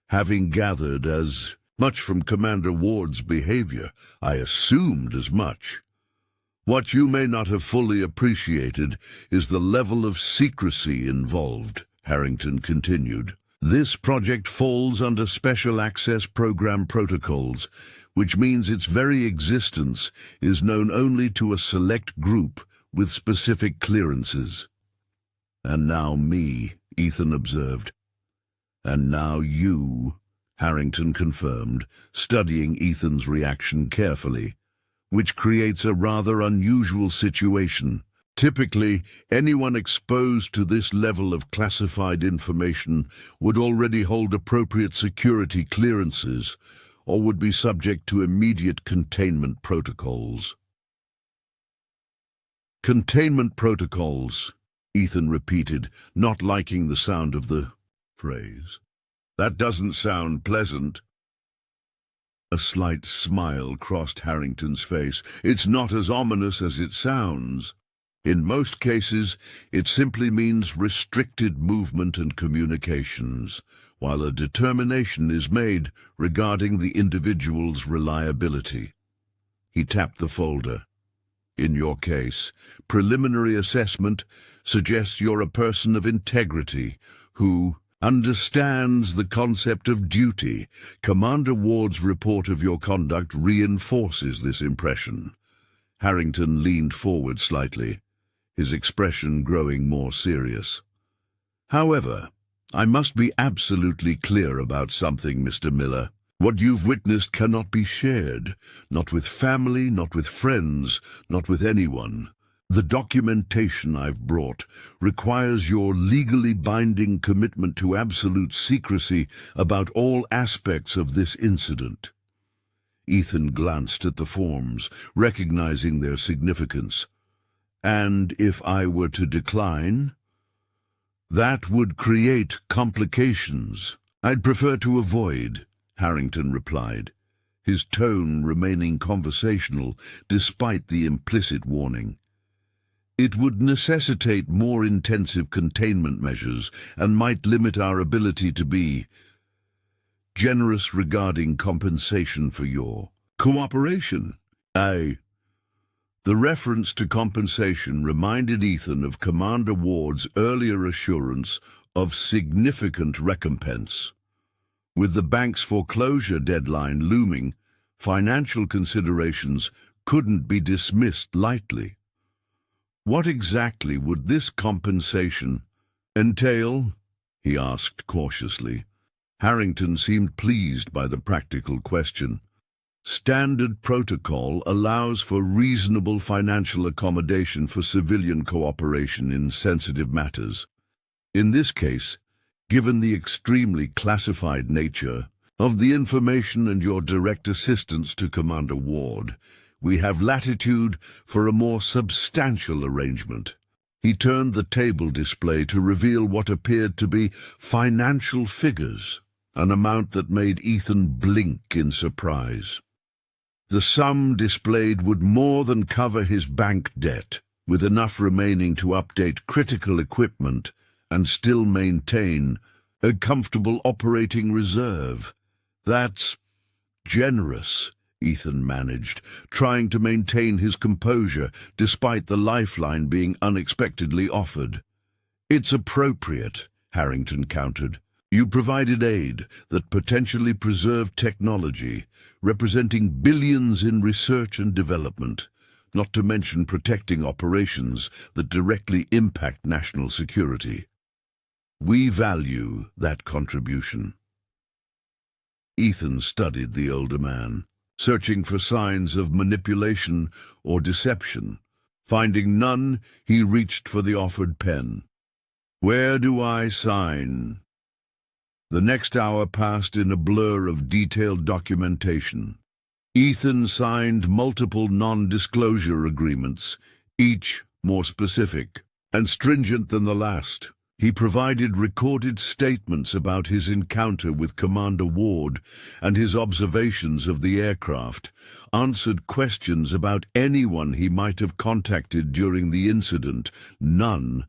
having gathered as much from Commander Ward's behavior. "I assumed as much. What you may not have fully appreciated is the level of secrecy involved," Harrington continued. "This project falls under Special Access Program protocols, which means its very existence is known only to a select group with specific clearances." "And now me," Ethan observed. "And now you," Harrington confirmed, studying Ethan's reaction carefully, "which creates a rather unusual situation. Typically, anyone exposed to this level of classified information would already hold appropriate security clearances or would be subject to immediate containment protocols." "Containment protocols," Ethan repeated, not liking the sound of the phrase. "That doesn't sound pleasant." A slight smile crossed Harrington's face. "It's not as ominous as it sounds." In most cases, it simply means restricted movement and communications, while a determination is made regarding the individual's reliability. He tapped the folder. In your case, preliminary assessment suggests you're a person of integrity who understands the concept of duty. Commander Ward's report of your conduct reinforces this impression. Harrington leaned forward slightly, his expression growing more serious. However, I must be absolutely clear about something, Mr. Miller. What you've witnessed cannot be shared, not with family, not with friends, not with anyone. The documentation I've brought requires your legally binding commitment to absolute secrecy about all aspects of this incident. Ethan glanced at the forms, recognizing their significance. And if I were to decline? That would create complications I'd prefer to avoid, Harrington replied, his tone remaining conversational despite the implicit warning. It would necessitate more intensive containment measures and might limit our ability to be generous regarding compensation for your cooperation. The reference to compensation reminded Ethan of Commander Ward's earlier assurance of significant recompense. With the bank's foreclosure deadline looming, financial considerations couldn't be dismissed lightly. What exactly would this compensation entail? He asked cautiously. Harrington seemed pleased by the practical question. Standard protocol allows for reasonable financial accommodation for civilian cooperation in sensitive matters. In this case, given the extremely classified nature of the information and your direct assistance to Commander Ward, we have latitude for a more substantial arrangement. He turned the table display to reveal what appeared to be financial figures, an amount that made Ethan blink in surprise. The sum displayed would more than cover his bank debt, with enough remaining to update critical equipment and still maintain a comfortable operating reserve. That's generous, Ethan managed, trying to maintain his composure despite the lifeline being unexpectedly offered. It's appropriate, Harrington countered. You provided aid that potentially preserved technology, representing billions in research and development, not to mention protecting operations that directly impact national security. We value that contribution. Ethan studied the older man, searching for signs of manipulation or deception. Finding none, he reached for the offered pen. Where do I sign? The next hour passed in a blur of detailed documentation. Ethan signed multiple non-disclosure agreements, each more specific and stringent than the last. He provided recorded statements about his encounter with Commander Ward and his observations of the aircraft, answered questions about anyone he might have contacted during the incident, none,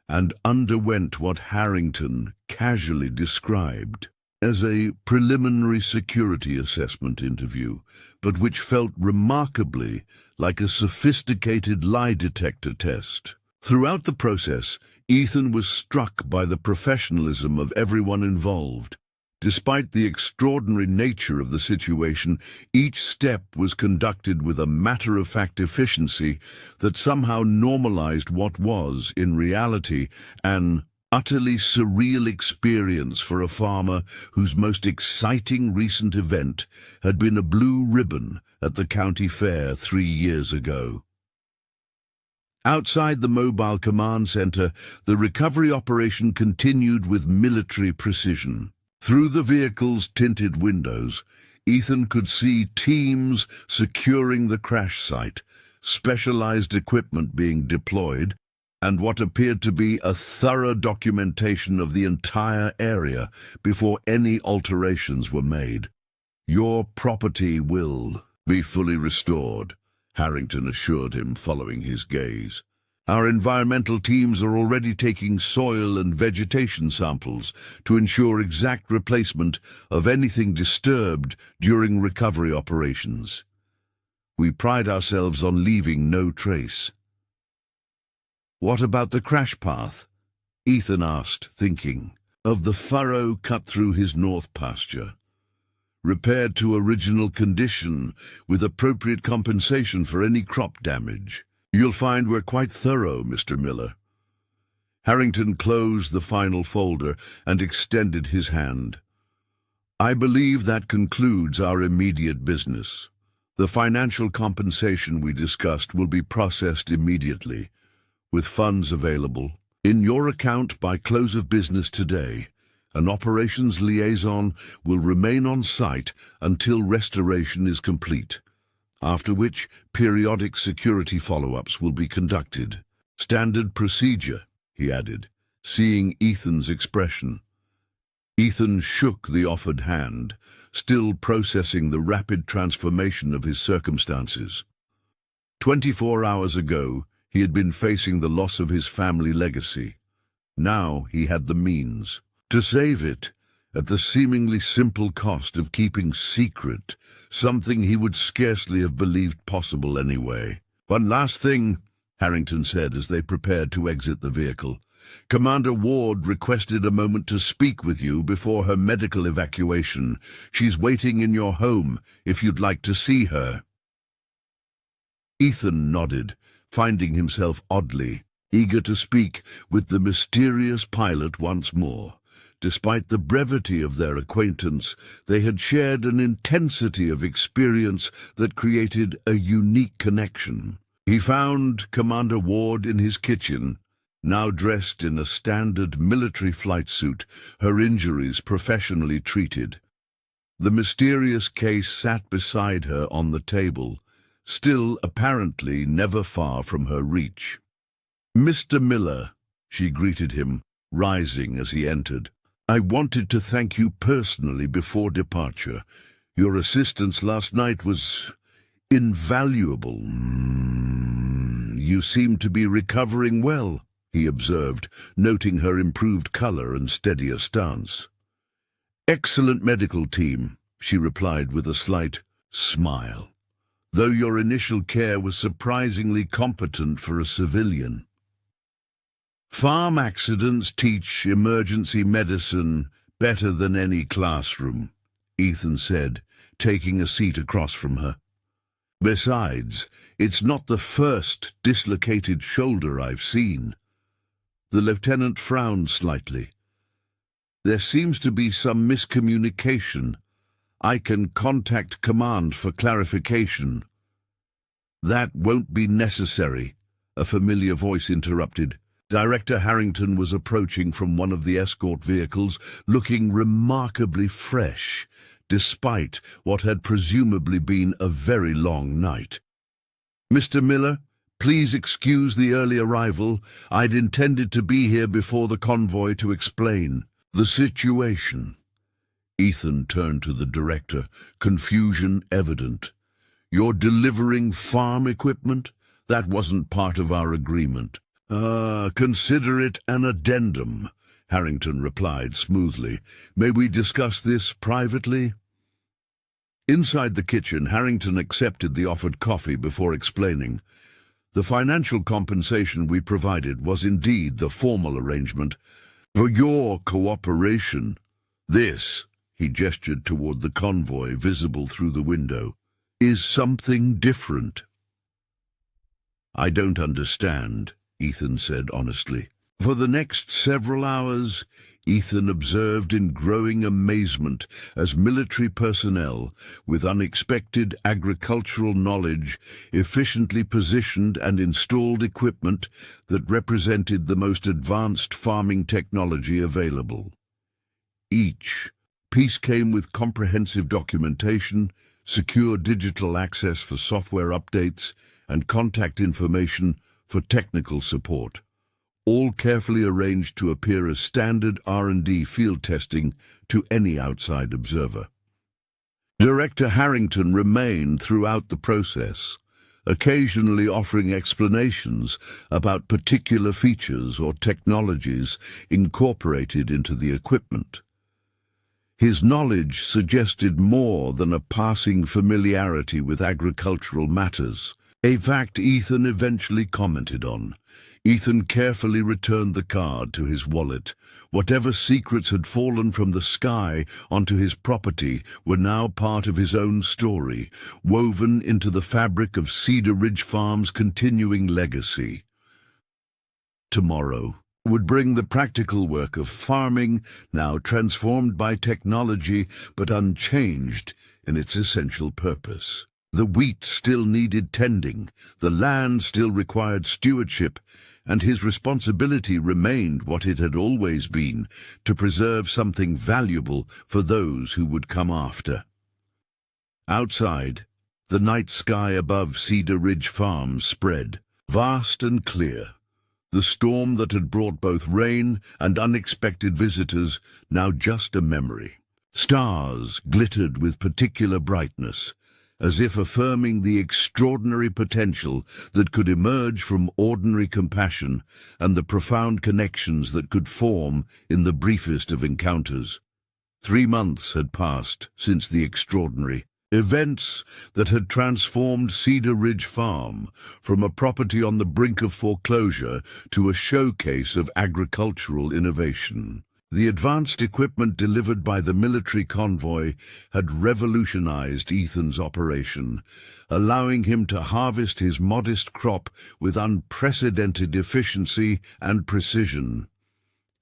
and underwent what Harrington casually described as a preliminary security assessment interview, but which felt remarkably like a sophisticated lie detector test. Throughout the process, Ethan was struck by the professionalism of everyone involved. Despite the extraordinary nature of the situation, each step was conducted with a matter-of-fact efficiency that somehow normalized what was, in reality, an utterly surreal experience for a farmer whose most exciting recent event had been a blue ribbon at the county fair 3 years ago. Outside the mobile command center, the recovery operation continued with military precision. Through the vehicle's tinted windows, Ethan could see teams securing the crash site, specialized equipment being deployed, and what appeared to be a thorough documentation of the entire area before any alterations were made. Your property will be fully restored, Harrington assured him, following his gaze. Our environmental teams are already taking soil and vegetation samples to ensure exact replacement of anything disturbed during recovery operations. We pride ourselves on leaving no trace. What about the crash path? Ethan asked, thinking of the furrow cut through his north pasture. Repaired to original condition with appropriate compensation for any crop damage. You'll find we're quite thorough, Mr. Miller. Harrington closed the final folder and extended his hand. I believe that concludes our immediate business. The financial compensation we discussed will be processed immediately, with funds available. In your account by close of business today, an operations liaison will remain on site until restoration is complete, after which periodic security follow-ups will be conducted. Standard procedure, he added, seeing Ethan's expression. Ethan shook the offered hand, still processing the rapid transformation of his circumstances. 24 hours ago, he had been facing the loss of his family legacy. Now he had the means to save it, at the seemingly simple cost of keeping secret something he would scarcely have believed possible anyway. One last thing, Harrington said as they prepared to exit the vehicle. Commander Ward requested a moment to speak with you before her medical evacuation. She's waiting in your home, if you'd like to see her. Ethan nodded, finding himself oddly eager to speak with the mysterious pilot once more. Despite the brevity of their acquaintance, they had shared an intensity of experience that created a unique connection. He found Commander Ward in his kitchen, now dressed in a standard military flight suit, her injuries professionally treated. The mysterious case sat beside her on the table, still apparently never far from her reach. "Mr. Miller," she greeted him, rising as he entered. "I wanted to thank you personally before departure. Your assistance last night was invaluable." "You seem to be recovering well," he observed, noting her improved color and steadier stance. "Excellent medical team," she replied with a slight smile, "though your initial care was surprisingly competent for a civilian." "Farm accidents teach emergency medicine better than any classroom," Ethan said, taking a seat across from her. "Besides, it's not the first dislocated shoulder I've seen." The lieutenant frowned slightly. "There seems to be some miscommunication. I can contact command for clarification." "That won't be necessary," a familiar voice interrupted. Director Harrington was approaching from one of the escort vehicles, looking remarkably fresh, despite what had presumably been a very long night. "Mr. Miller, please excuse the early arrival. I'd intended to be here before the convoy to explain the situation." Ethan turned to the director, confusion evident. "You're delivering farm equipment? That wasn't part of our agreement." Consider it an addendum," Harrington replied smoothly. "May we discuss this privately?" Inside the kitchen, Harrington accepted the offered coffee before explaining. "The financial compensation we provided was indeed the formal arrangement for your cooperation. This," he gestured toward the convoy visible through the window, "is something different." "I don't understand," Ethan said honestly. For the next several hours, Ethan observed in growing amazement as military personnel with unexpected agricultural knowledge efficiently positioned and installed equipment that represented the most advanced farming technology available. Each piece came with comprehensive documentation, secure digital access for software updates, and contact information for technical support, all carefully arranged to appear as standard R&D field testing to any outside observer. Director Harrington remained throughout the process, occasionally offering explanations about particular features or technologies incorporated into the equipment. His knowledge suggested more than a passing familiarity with agricultural matters, a fact Ethan eventually commented on. Ethan carefully returned the card to his wallet. Whatever secrets had fallen from the sky onto his property were now part of his own story, woven into the fabric of Cedar Ridge Farm's continuing legacy. Tomorrow would bring the practical work of farming, now transformed by technology but unchanged in its essential purpose. The wheat still needed tending, the land still required stewardship, and his responsibility remained what it had always been, to preserve something valuable for those who would come after. Outside, the night sky above Cedar Ridge Farm spread, vast and clear. The storm that had brought both rain and unexpected visitors, now just a memory. Stars glittered with particular brightness, as if affirming the extraordinary potential that could emerge from ordinary compassion and the profound connections that could form in the briefest of encounters. 3 months had passed since the extraordinary events that had transformed Cedar Ridge Farm from a property on the brink of foreclosure to a showcase of agricultural innovation. The advanced equipment delivered by the military convoy had revolutionized Ethan's operation, allowing him to harvest his modest crop with unprecedented efficiency and precision.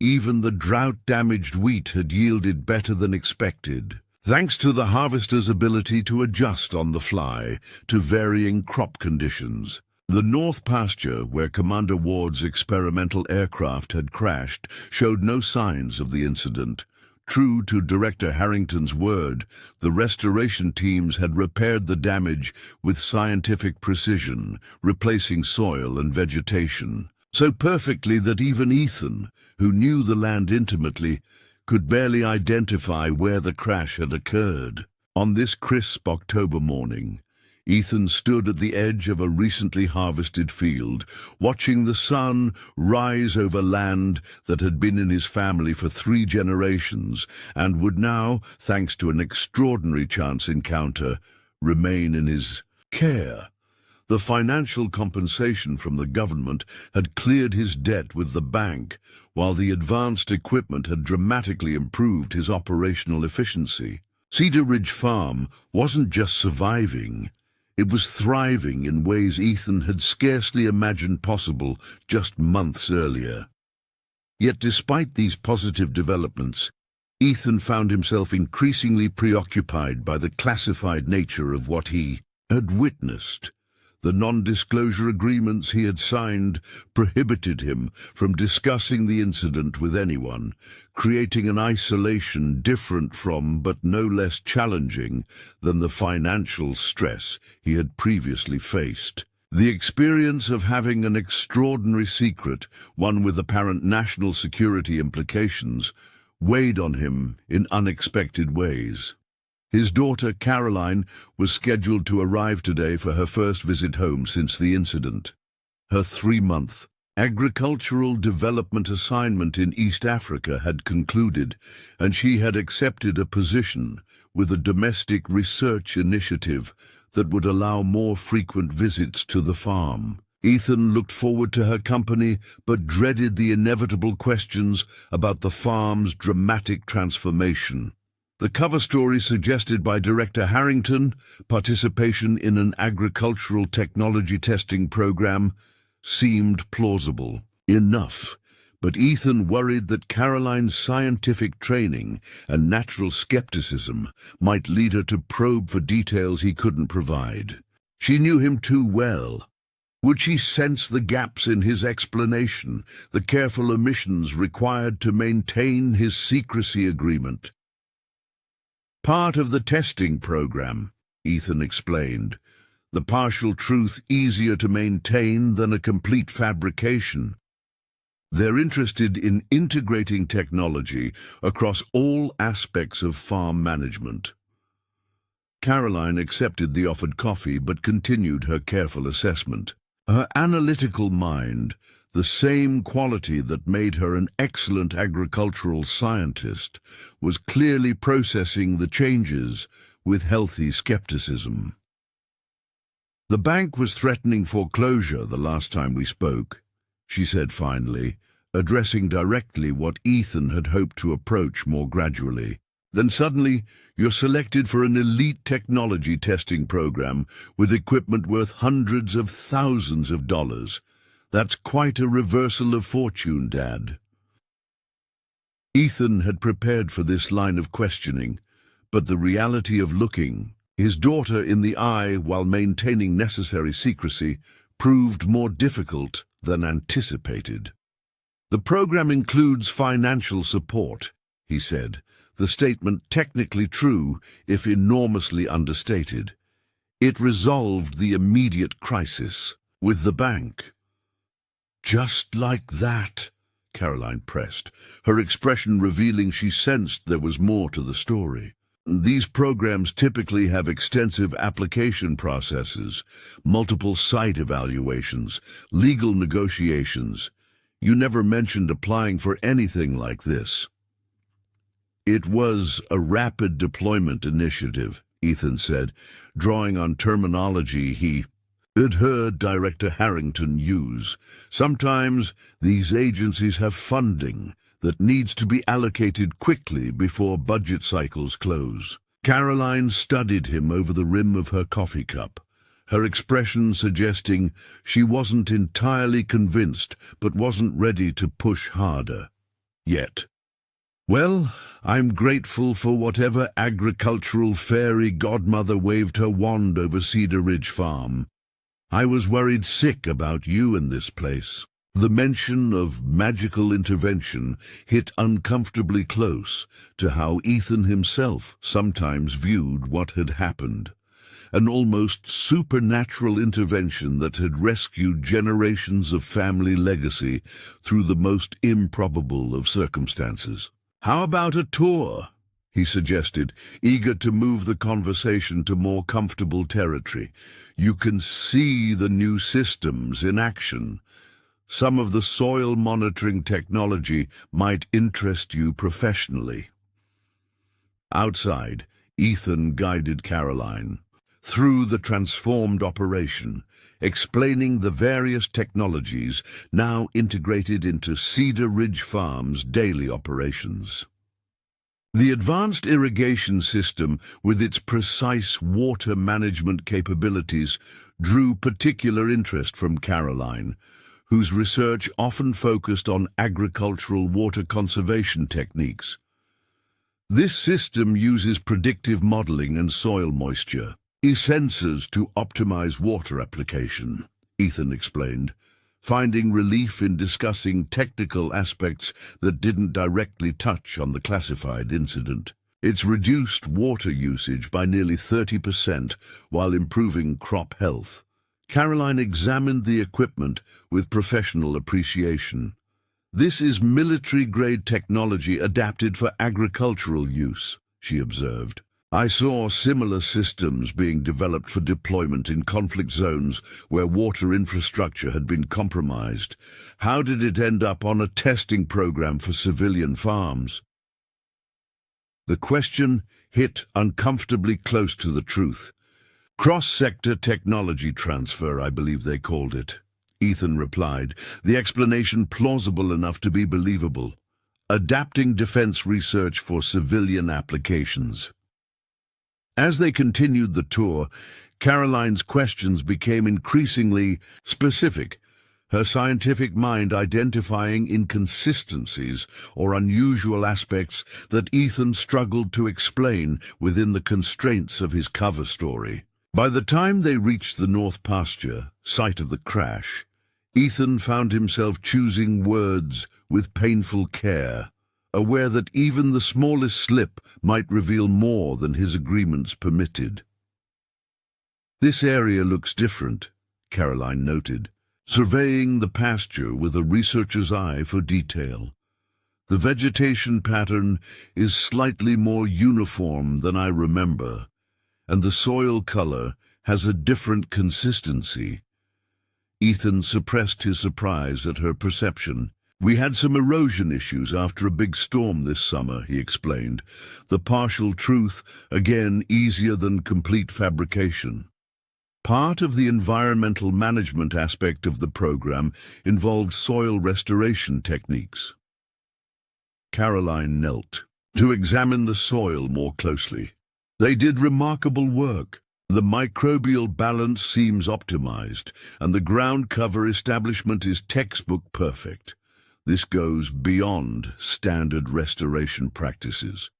Even the drought-damaged wheat had yielded better than expected, thanks to the harvester's ability to adjust on the fly to varying crop conditions. The North pasture, where Commander Ward's experimental aircraft had crashed, showed no signs of the incident. True to Director Harrington's word, the restoration teams had repaired the damage with scientific precision, replacing soil and vegetation, so perfectly that even Ethan, who knew the land intimately, could barely identify where the crash had occurred. On this crisp October morning, Ethan stood at the edge of a recently harvested field, watching the sun rise over land that had been in his family for 3 generations and would now, thanks to an extraordinary chance encounter, remain in his care. The financial compensation from the government had cleared his debt with the bank, while the advanced equipment had dramatically improved his operational efficiency. Cedar Ridge Farm wasn't just surviving, it was thriving in ways Ethan had scarcely imagined possible just months earlier. Yet despite these positive developments, Ethan found himself increasingly preoccupied by the classified nature of what he had witnessed. The non-disclosure agreements he had signed prohibited him from discussing the incident with anyone, creating an isolation different from, but no less challenging than, the financial stress he had previously faced. The experience of having an extraordinary secret, one with apparent national security implications, weighed on him in unexpected ways. His daughter, Caroline, was scheduled to arrive today for her first visit home since the incident. Her 3-month agricultural development assignment in East Africa had concluded, and she had accepted a position with a domestic research initiative that would allow more frequent visits to the farm. Ethan looked forward to her company, but dreaded the inevitable questions about the farm's dramatic transformation. The cover story suggested by Director Harrington, participation in an agricultural technology testing program, seemed plausible enough, but Ethan worried that Caroline's scientific training and natural skepticism might lead her to probe for details he couldn't provide. She knew him too well. Would she sense the gaps in his explanation, the careful omissions required to maintain his secrecy agreement? Part of the testing program, Ethan explained. The partial truth easier to maintain than a complete fabrication. They're interested in integrating technology across all aspects of farm management. Caroline accepted the offered coffee but continued her careful assessment. Her analytical mind, the same quality that made her an excellent agricultural scientist, was clearly processing the changes with healthy skepticism. "The bank was threatening foreclosure the last time we spoke," she said finally, addressing directly what Ethan had hoped to approach more gradually. "Then suddenly, you're selected for an elite technology testing program with equipment worth hundreds of thousands of dollars. That's quite a reversal of fortune, Dad." Ethan had prepared for this line of questioning, but the reality of looking his daughter in the eye while maintaining necessary secrecy proved more difficult than anticipated. "The program includes financial support," he said, the statement technically true if enormously understated. "It resolved the immediate crisis with the bank." "Just like that," Caroline pressed, her expression revealing she sensed there was more to the story. "These programs typically have extensive application processes, multiple site evaluations, legal negotiations. You never mentioned applying for anything like this." "It was a rapid deployment initiative," Ethan said, drawing on terminology he had heard Director Harrington use. "Sometimes these agencies have funding that needs to be allocated quickly before budget cycles close." Caroline studied him over the rim of her coffee cup, her expression suggesting she wasn't entirely convinced but wasn't ready to push harder yet. "Well, I'm grateful for whatever agricultural fairy godmother waved her wand over Cedar Ridge Farm. I was worried sick about you in this place." The mention of magical intervention hit uncomfortably close to how Ethan himself sometimes viewed what had happened. An almost supernatural intervention that had rescued generations of family legacy through the most improbable of circumstances. "How about a tour?" he suggested, eager to move the conversation to more comfortable territory. "You can see the new systems in action. Some of the soil monitoring technology might interest you professionally." Outside, Ethan guided Caroline through the transformed operation, explaining the various technologies now integrated into Cedar Ridge Farm's daily operations. The advanced irrigation system, with its precise water management capabilities, drew particular interest from Caroline, whose research often focused on agricultural water conservation techniques. This system uses predictive modeling and soil moisture sensors to optimize water application, Ethan explained, finding relief in discussing technical aspects that didn't directly touch on the classified incident. It's reduced water usage by nearly 30% while improving crop health. Caroline examined the equipment with professional appreciation. "This is military-grade technology adapted for agricultural use," she observed. "I saw similar systems being developed for deployment in conflict zones where water infrastructure had been compromised. How did it end up on a testing program for civilian farms?" The question hit uncomfortably close to the truth. "Cross-sector technology transfer, I believe they called it," Ethan replied, the explanation plausible enough to be believable. "Adapting defense research for civilian applications." As they continued the tour, Caroline's questions became increasingly specific, her scientific mind identifying inconsistencies or unusual aspects that Ethan struggled to explain within the constraints of his cover story. By the time they reached the North Pasture, site of the crash, Ethan found himself choosing words with painful care, aware that even the smallest slip might reveal more than his agreements permitted. "This area looks different," Caroline noted, surveying the pasture with a researcher's eye for detail. "The vegetation pattern is slightly more uniform than I remember, and the soil color has a different consistency. Ethan suppressed his surprise at her perception. We had some erosion issues after a big storm this summer, he explained. The partial truth, again, easier than complete fabrication. Part of the environmental management aspect of the program involved soil restoration techniques. Caroline knelt to examine the soil more closely. They did remarkable work. The microbial balance seems optimized, and the ground cover establishment is textbook perfect. This goes beyond standard restoration practices.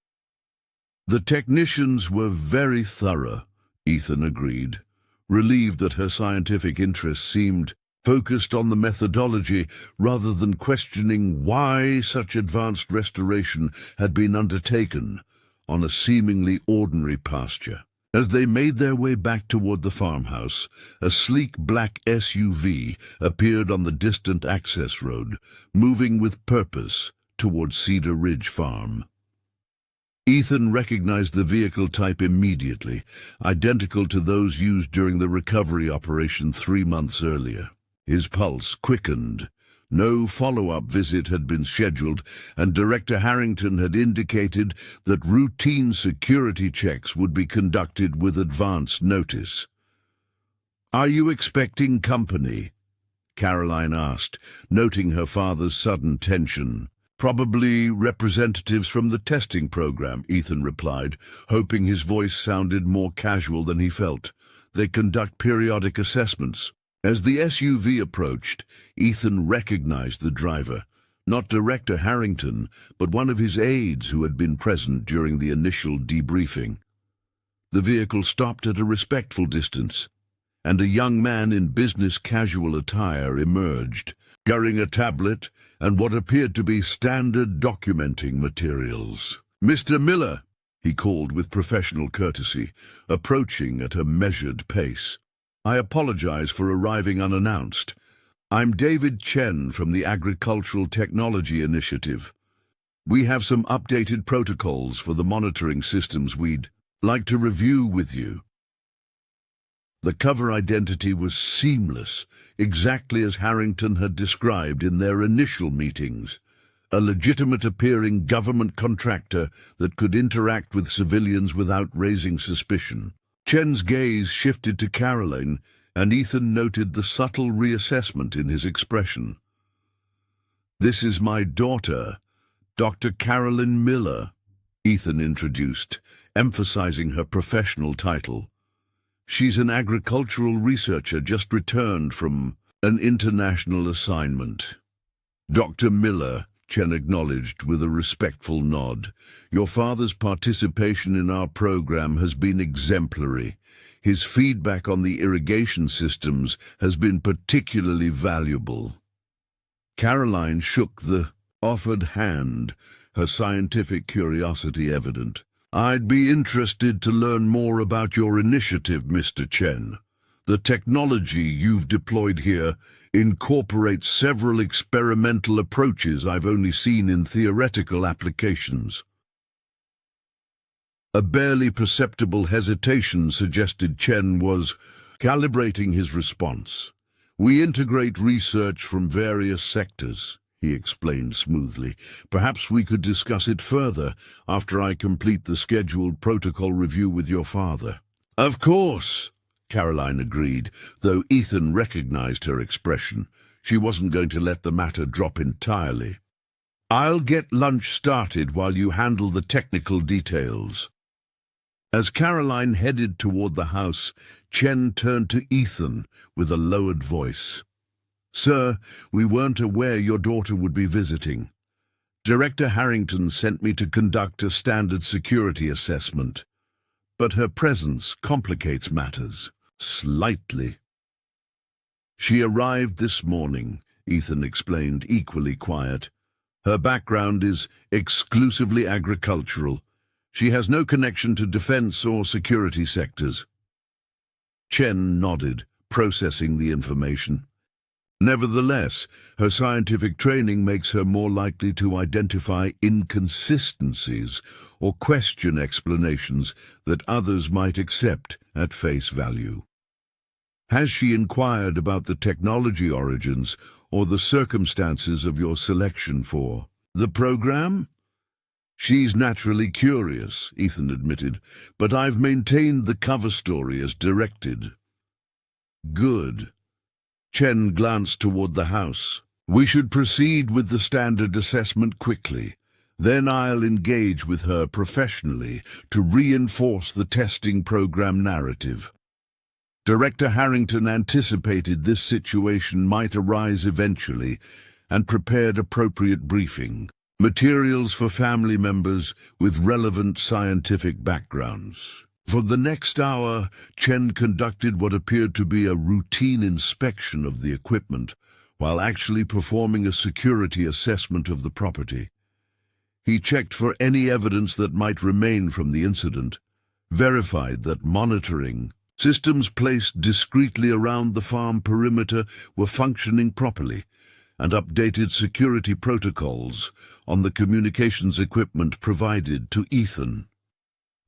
The technicians were very thorough, Ethan agreed, relieved that her scientific interest seemed focused on the methodology rather than questioning why such advanced restoration had been undertaken on a seemingly ordinary pasture. As they made their way back toward the farmhouse, a sleek black SUV appeared on the distant access road, moving with purpose toward Cedar Ridge Farm. Ethan recognized the vehicle type immediately, identical to those used during the recovery operation 3 months earlier. His pulse quickened. No follow-up visit had been scheduled, and Director Harrington had indicated that routine security checks would be conducted with advance notice. "Are you expecting company?" Caroline asked, noting her father's sudden tension. "Probably representatives from the testing program," Ethan replied, hoping his voice sounded more casual than he felt. "They conduct periodic assessments." As the SUV approached, Ethan recognized the driver, not Director Harrington, but one of his aides who had been present during the initial debriefing. The vehicle stopped at a respectful distance, and a young man in business casual attire emerged, carrying a tablet and what appeared to be standard documenting materials. "Mr. Miller," he called with professional courtesy, approaching at a measured pace. "I apologize for arriving unannounced. I'm David Chen from the Agricultural Technology Initiative. We have some updated protocols for the monitoring systems we'd like to review with you." The cover identity was seamless, exactly as Harrington had described in their initial meetings. A legitimate-appearing government contractor that could interact with civilians without raising suspicion. Chen's gaze shifted to Caroline, and Ethan noted the subtle reassessment in his expression. "This is my daughter, Dr. Carolyn Miller," Ethan introduced, emphasizing her professional title. "She's an agricultural researcher just returned from an international assignment." "Dr. Miller," Chen acknowledged with a respectful nod, "your father's participation in our program has been exemplary. His feedback on the irrigation systems has been particularly valuable." Caroline shook the offered hand, her scientific curiosity evident. "I'd be interested to learn more about your initiative, Mr. Chen. The technology you've deployed here incorporates several experimental approaches I've only seen in theoretical applications." A barely perceptible hesitation suggested Chen was calibrating his response. "We integrate research from various sectors," he explained smoothly. "Perhaps we could discuss it further after I complete the scheduled protocol review with your father." "Of course," Caroline agreed, though Ethan recognized her expression. She wasn't going to let the matter drop entirely. "I'll get lunch started while you handle the technical details." As Caroline headed toward the house, Chen turned to Ethan with a lowered voice. "Sir, we weren't aware your daughter would be visiting. Director Harrington sent me to conduct a standard security assessment, but her presence complicates matters slightly." "She arrived this morning," Ethan explained, equally quiet. "Her background is exclusively agricultural. She has no connection to defense or security sectors." Chen nodded, processing the information. Nevertheless, her scientific training makes her more likely to identify inconsistencies or question explanations that others might accept at face value. Has she inquired about the technology origins or the circumstances of your selection for the program? She's naturally curious, Ethan admitted, but I've maintained the cover story as directed. Good. Chen glanced toward the house. We should proceed with the standard assessment quickly. Then I'll engage with her professionally to reinforce the testing program narrative. Director Harrington anticipated this situation might arise eventually and prepared appropriate briefing materials for family members with relevant scientific backgrounds. For the next hour, Chen conducted what appeared to be a routine inspection of the equipment, while actually performing a security assessment of the property. He checked for any evidence that might remain from the incident, verified that monitoring systems placed discreetly around the farm perimeter were functioning properly, and updated security protocols on the communications equipment provided to Ethan.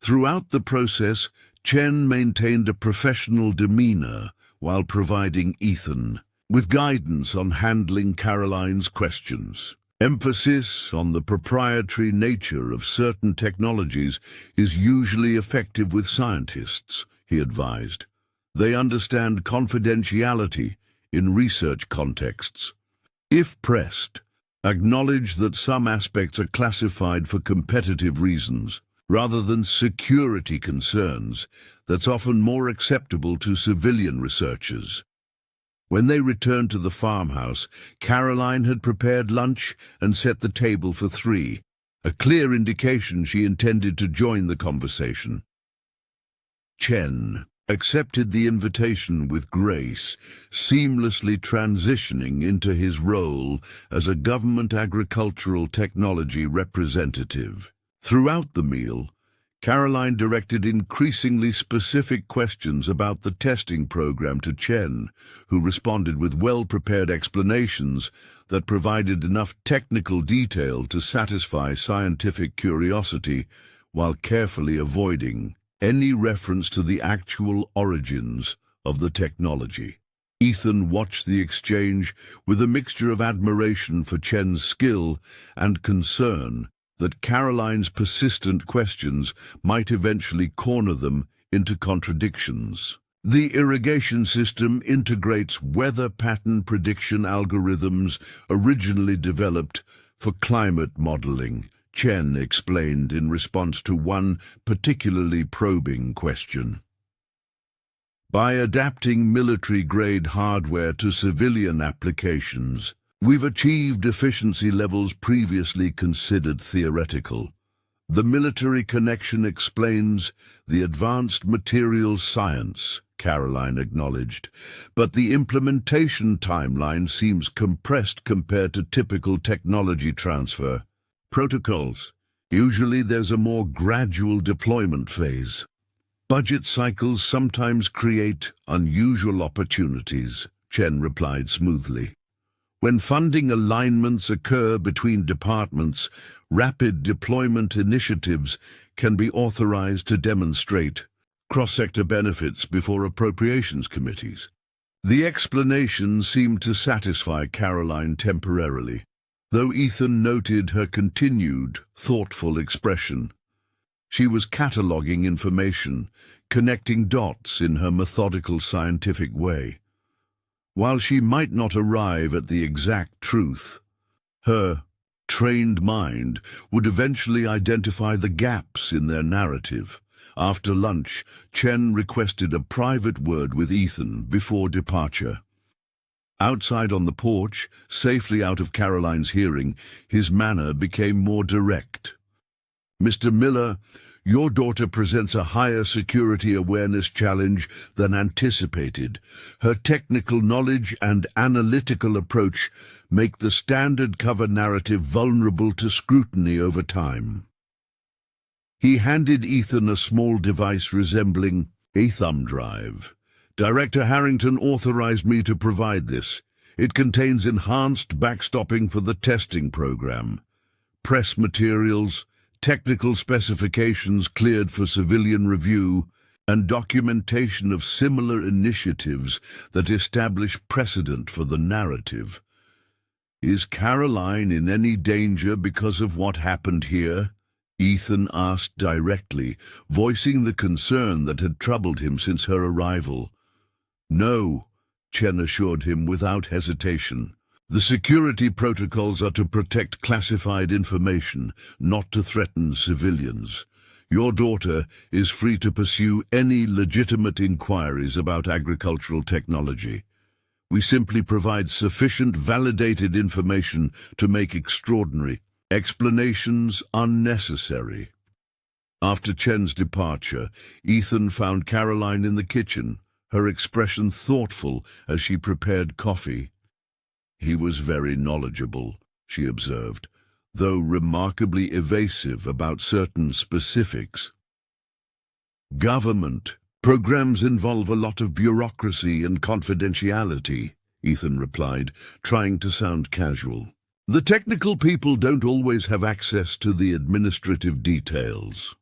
Throughout the process, Chen maintained a professional demeanor while providing Ethan with guidance on handling Caroline's questions. Emphasis on the proprietary nature of certain technologies is usually effective with scientists, he advised. They understand confidentiality in research contexts. If pressed, acknowledge that some aspects are classified for competitive reasons, rather than security concerns that's often more acceptable to civilian researchers. When they returned to the farmhouse, Caroline had prepared lunch and set the table for 3, a clear indication she intended to join the conversation. Chen accepted the invitation with grace, seamlessly transitioning into his role as a government agricultural technology representative. Throughout the meal, Caroline directed increasingly specific questions about the testing program to Chen, who responded with well-prepared explanations that provided enough technical detail to satisfy scientific curiosity while carefully avoiding any reference to the actual origins of the technology. Ethan watched the exchange with a mixture of admiration for Chen's skill and concern that Caroline's persistent questions might eventually corner them into contradictions. The irrigation system integrates weather pattern prediction algorithms originally developed for climate modeling, Chen explained in response to one particularly probing question. By adapting military-grade hardware to civilian applications, we've achieved efficiency levels previously considered theoretical. The military connection explains the advanced materials science, Caroline acknowledged, but the implementation timeline seems compressed compared to typical technology transfer protocols. Usually there's a more gradual deployment phase. Budget cycles sometimes create unusual opportunities, Chen replied smoothly. When funding alignments occur between departments, rapid deployment initiatives can be authorized to demonstrate cross-sector benefits before appropriations committees. The explanation seemed to satisfy Caroline temporarily, though Ethan noted her continued, thoughtful expression. She was cataloging information, connecting dots in her methodical scientific way. While she might not arrive at the exact truth, her trained mind would eventually identify the gaps in their narrative. After lunch, Chen requested a private word with Ethan before departure. Outside on the porch, safely out of Caroline's hearing, his manner became more direct. Mr. Miller, your daughter presents a higher security awareness challenge than anticipated. Her technical knowledge and analytical approach make the standard cover narrative vulnerable to scrutiny over time. He handed Ethan a small device resembling a thumb drive. Director Harrington authorized me to provide this. It contains enhanced backstopping for the testing program, press materials, technical specifications cleared for civilian review, and documentation of similar initiatives that establish precedent for the narrative. Is Caroline in any danger because of what happened here? Ethan asked directly, voicing the concern that had troubled him since her arrival. No, Chen assured him without hesitation. The security protocols are to protect classified information, not to threaten civilians. Your daughter is free to pursue any legitimate inquiries about agricultural technology. We simply provide sufficient validated information to make extraordinary explanations unnecessary. After Chen's departure, Ethan found Caroline in the kitchen, her expression thoughtful as she prepared coffee. He was very knowledgeable, she observed, though remarkably evasive about certain specifics. Government programs involve a lot of bureaucracy and confidentiality, Ethan replied, trying to sound casual. The technical people don't always have access to the administrative details.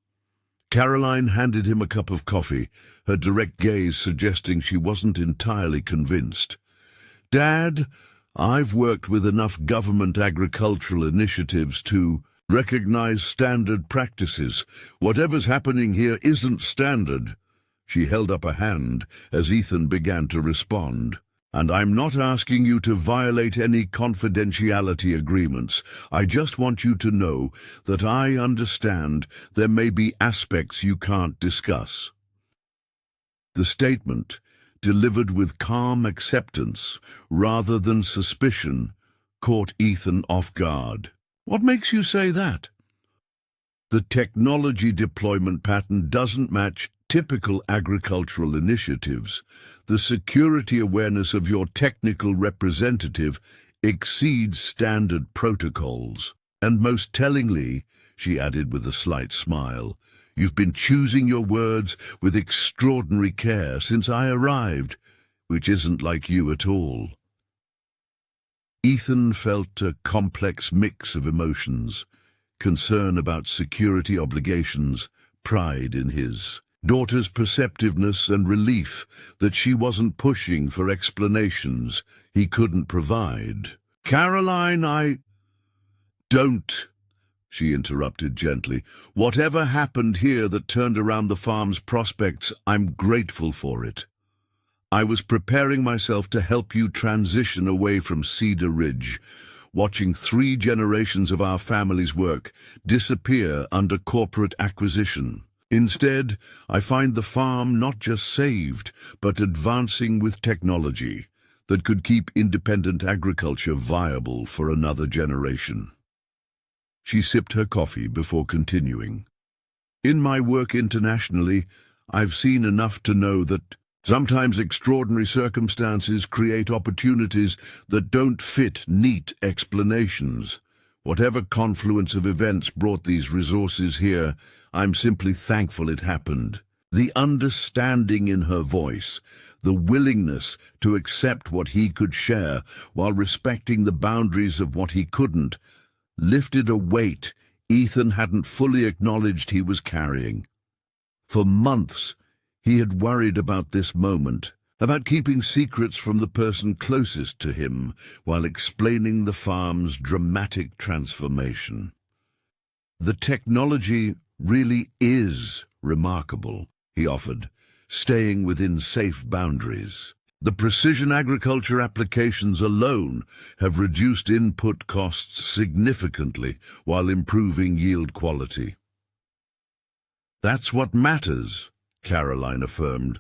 Caroline handed him a cup of coffee, her direct gaze suggesting she wasn't entirely convinced. Dad, I've worked with enough government agricultural initiatives to recognize standard practices. Whatever's happening here isn't standard. She held up a hand as Ethan began to respond. And I'm not asking you to violate any confidentiality agreements. I just want you to know that I understand there may be aspects you can't discuss. The statement, delivered with calm acceptance rather than suspicion, caught Ethan off guard. What makes you say that? The technology deployment pattern doesn't match typical agricultural initiatives. The security awareness of your technical representative exceeds standard protocols. And most tellingly, she added with a slight smile, you've been choosing your words with extraordinary care since I arrived, which isn't like you at all. Ethan felt a complex mix of emotions, concern about security obligations, pride in his daughter's perceptiveness, and relief that she wasn't pushing for explanations he couldn't provide. Caroline, Don't, she interrupted gently. Whatever happened here that turned around the farm's prospects, I'm grateful for it. I was preparing myself to help you transition away from Cedar Ridge, watching 3 generations of our family's work disappear under corporate acquisition. Instead, I find the farm not just saved, but advancing with technology that could keep independent agriculture viable for another generation. She sipped her coffee before continuing. In my work internationally, I've seen enough to know that sometimes extraordinary circumstances create opportunities that don't fit neat explanations. Whatever confluence of events brought these resources here, I'm simply thankful it happened. The understanding in her voice, the willingness to accept what he could share while respecting the boundaries of what he couldn't, lifted a weight Ethan hadn't fully acknowledged he was carrying. For months, he had worried about this moment, about keeping secrets from the person closest to him while explaining the farm's dramatic transformation. The technology really is remarkable, he offered, staying within safe boundaries. The precision agriculture applications alone have reduced input costs significantly while improving yield quality. That's what matters, Caroline affirmed.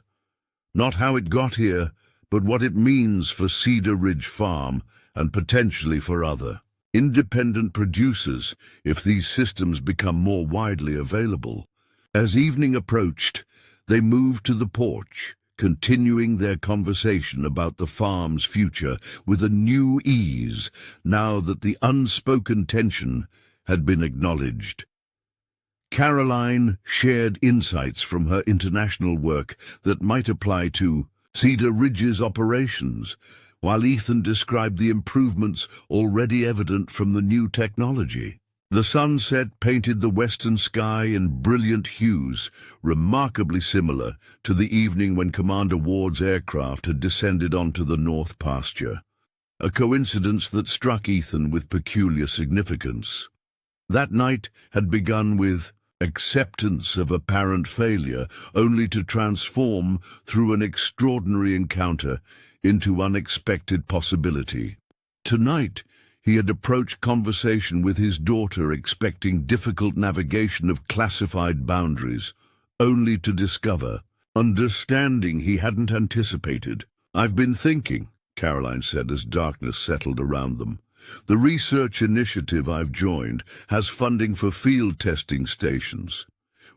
Not how it got here, but what it means for Cedar Ridge Farm and potentially for other independent producers if these systems become more widely available. As evening approached, they moved to the porch, continuing their conversation about the farm's future with a new ease now that the unspoken tension had been acknowledged. Caroline shared insights from her international work that might apply to Cedar Ridge's operations, while Ethan described the improvements already evident from the new technology. The sunset painted the western sky in brilliant hues, remarkably similar to the evening when Commander Ward's aircraft had descended onto the north pasture, a coincidence that struck Ethan with peculiar significance. That night had begun with acceptance of apparent failure, only to transform through an extraordinary encounter into unexpected possibility. Tonight, he had approached conversation with his daughter expecting difficult navigation of classified boundaries, only to discover understanding he hadn't anticipated. "I've been thinking," Caroline said as darkness settled around them. "The research initiative I've joined has funding for field testing stations.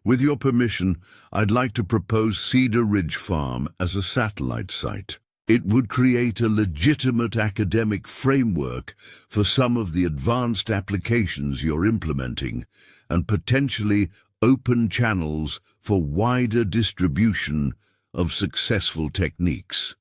With your permission, I'd like to propose Cedar Ridge Farm as a satellite site. It would create a legitimate academic framework for some of the advanced applications you're implementing, and potentially open channels for wider distribution of successful techniques."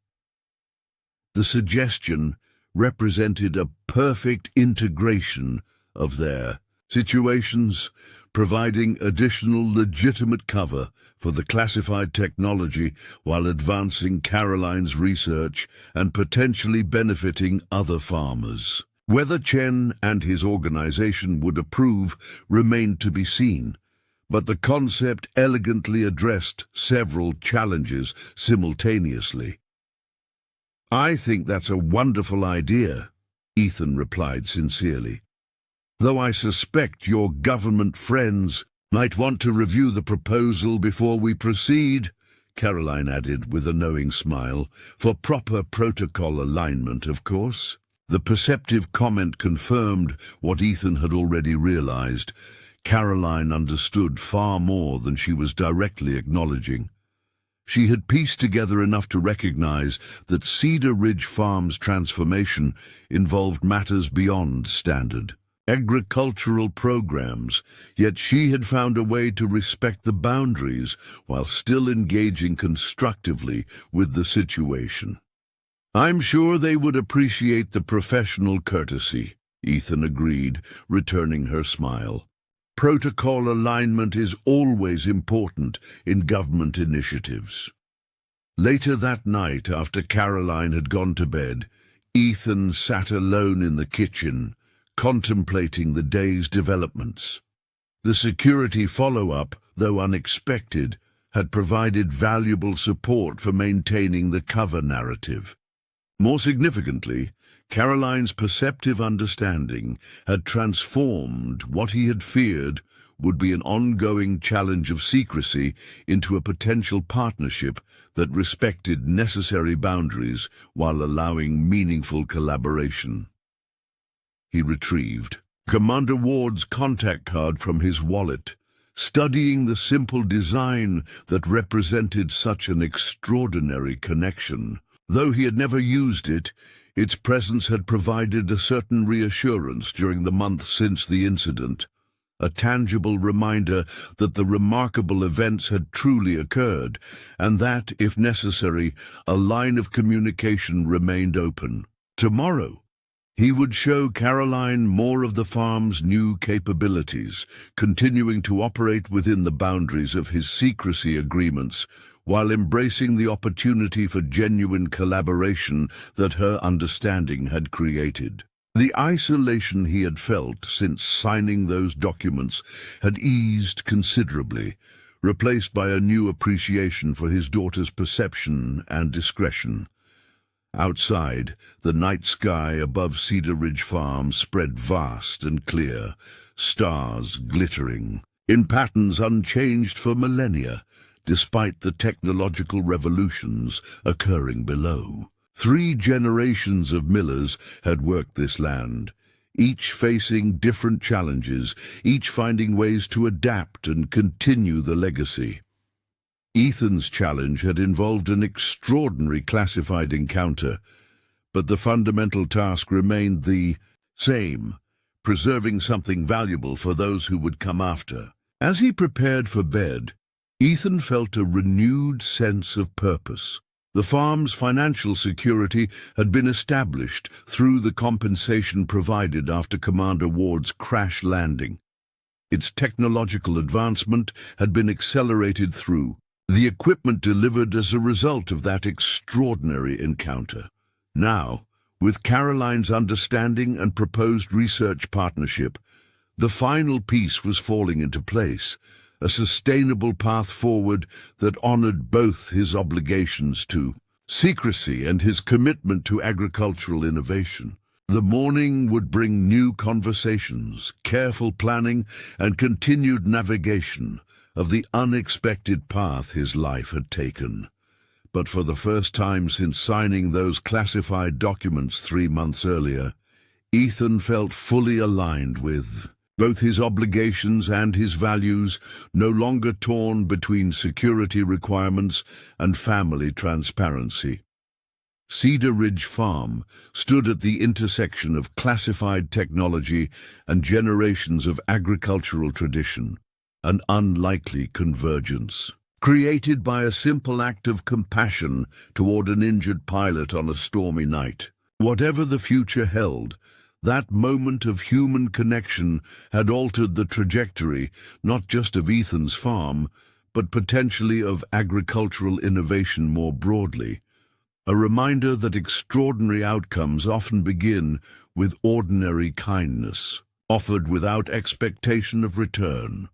The suggestion represented a perfect integration of their situations, providing additional legitimate cover for the classified technology while advancing Caroline's research and potentially benefiting other farmers. Whether Chen and his organization would approve remained to be seen, but the concept elegantly addressed several challenges simultaneously. "I think that's a wonderful idea," Ethan replied sincerely. "Though I suspect your government friends might want to review the proposal before we proceed," Caroline added with a knowing smile, "for proper protocol alignment, of course." The perceptive comment confirmed what Ethan had already realized. Caroline understood far more than she was directly acknowledging. She had pieced together enough to recognize that Cedar Ridge Farm's transformation involved matters beyond standard agricultural programs, yet she had found a way to respect the boundaries while still engaging constructively with the situation. "I'm sure they would appreciate the professional courtesy," Ethan agreed, returning her smile. "Protocol alignment is always important in government initiatives." Later that night, after Caroline had gone to bed, Ethan sat alone in the kitchen, contemplating the day's developments. The security follow-up, though unexpected, had provided valuable support for maintaining the cover narrative. More significantly, Caroline's perceptive understanding had transformed what he had feared would be an ongoing challenge of secrecy into a potential partnership that respected necessary boundaries while allowing meaningful collaboration. He retrieved Commander Ward's contact card from his wallet, studying the simple design that represented such an extraordinary connection. Though he had never used it, its presence had provided a certain reassurance during the months since the incident, a tangible reminder that the remarkable events had truly occurred, and that, if necessary, a line of communication remained open. Tomorrow, he would show Caroline more of the farm's new capabilities, continuing to operate within the boundaries of his secrecy agreements, while embracing the opportunity for genuine collaboration that her understanding had created. The isolation he had felt since signing those documents had eased considerably, replaced by a new appreciation for his daughter's perception and discretion. Outside, the night sky above Cedar Ridge Farm spread vast and clear, stars glittering, in patterns unchanged for millennia, despite the technological revolutions occurring below. 3 generations of millers had worked this land, each facing different challenges, each finding ways to adapt and continue the legacy. Ethan's challenge had involved an extraordinary classified encounter, but the fundamental task remained the same, preserving something valuable for those who would come after. As he prepared for bed, Ethan felt a renewed sense of purpose. The farm's financial security had been established through the compensation provided after Commander Ward's crash landing. Its technological advancement had been accelerated through the equipment delivered as a result of that extraordinary encounter. Now, with Caroline's understanding and proposed research partnership, the final piece was falling into place, a sustainable path forward that honored both his obligations to secrecy and his commitment to agricultural innovation. The morning would bring new conversations, careful planning, and continued navigation of the unexpected path his life had taken. But for the first time since signing those classified documents 3 months earlier, Ethan felt fully aligned with both his obligations and his values, no longer torn between security requirements and family transparency. Cedar Ridge Farm stood at the intersection of classified technology and generations of agricultural tradition, an unlikely convergence. Created by a simple act of compassion toward an injured pilot on a stormy night. Whatever the future held, that moment of human connection had altered the trajectory not just of Ethan's farm, but potentially of agricultural innovation more broadly. A reminder that extraordinary outcomes often begin with ordinary kindness, offered without expectation of return.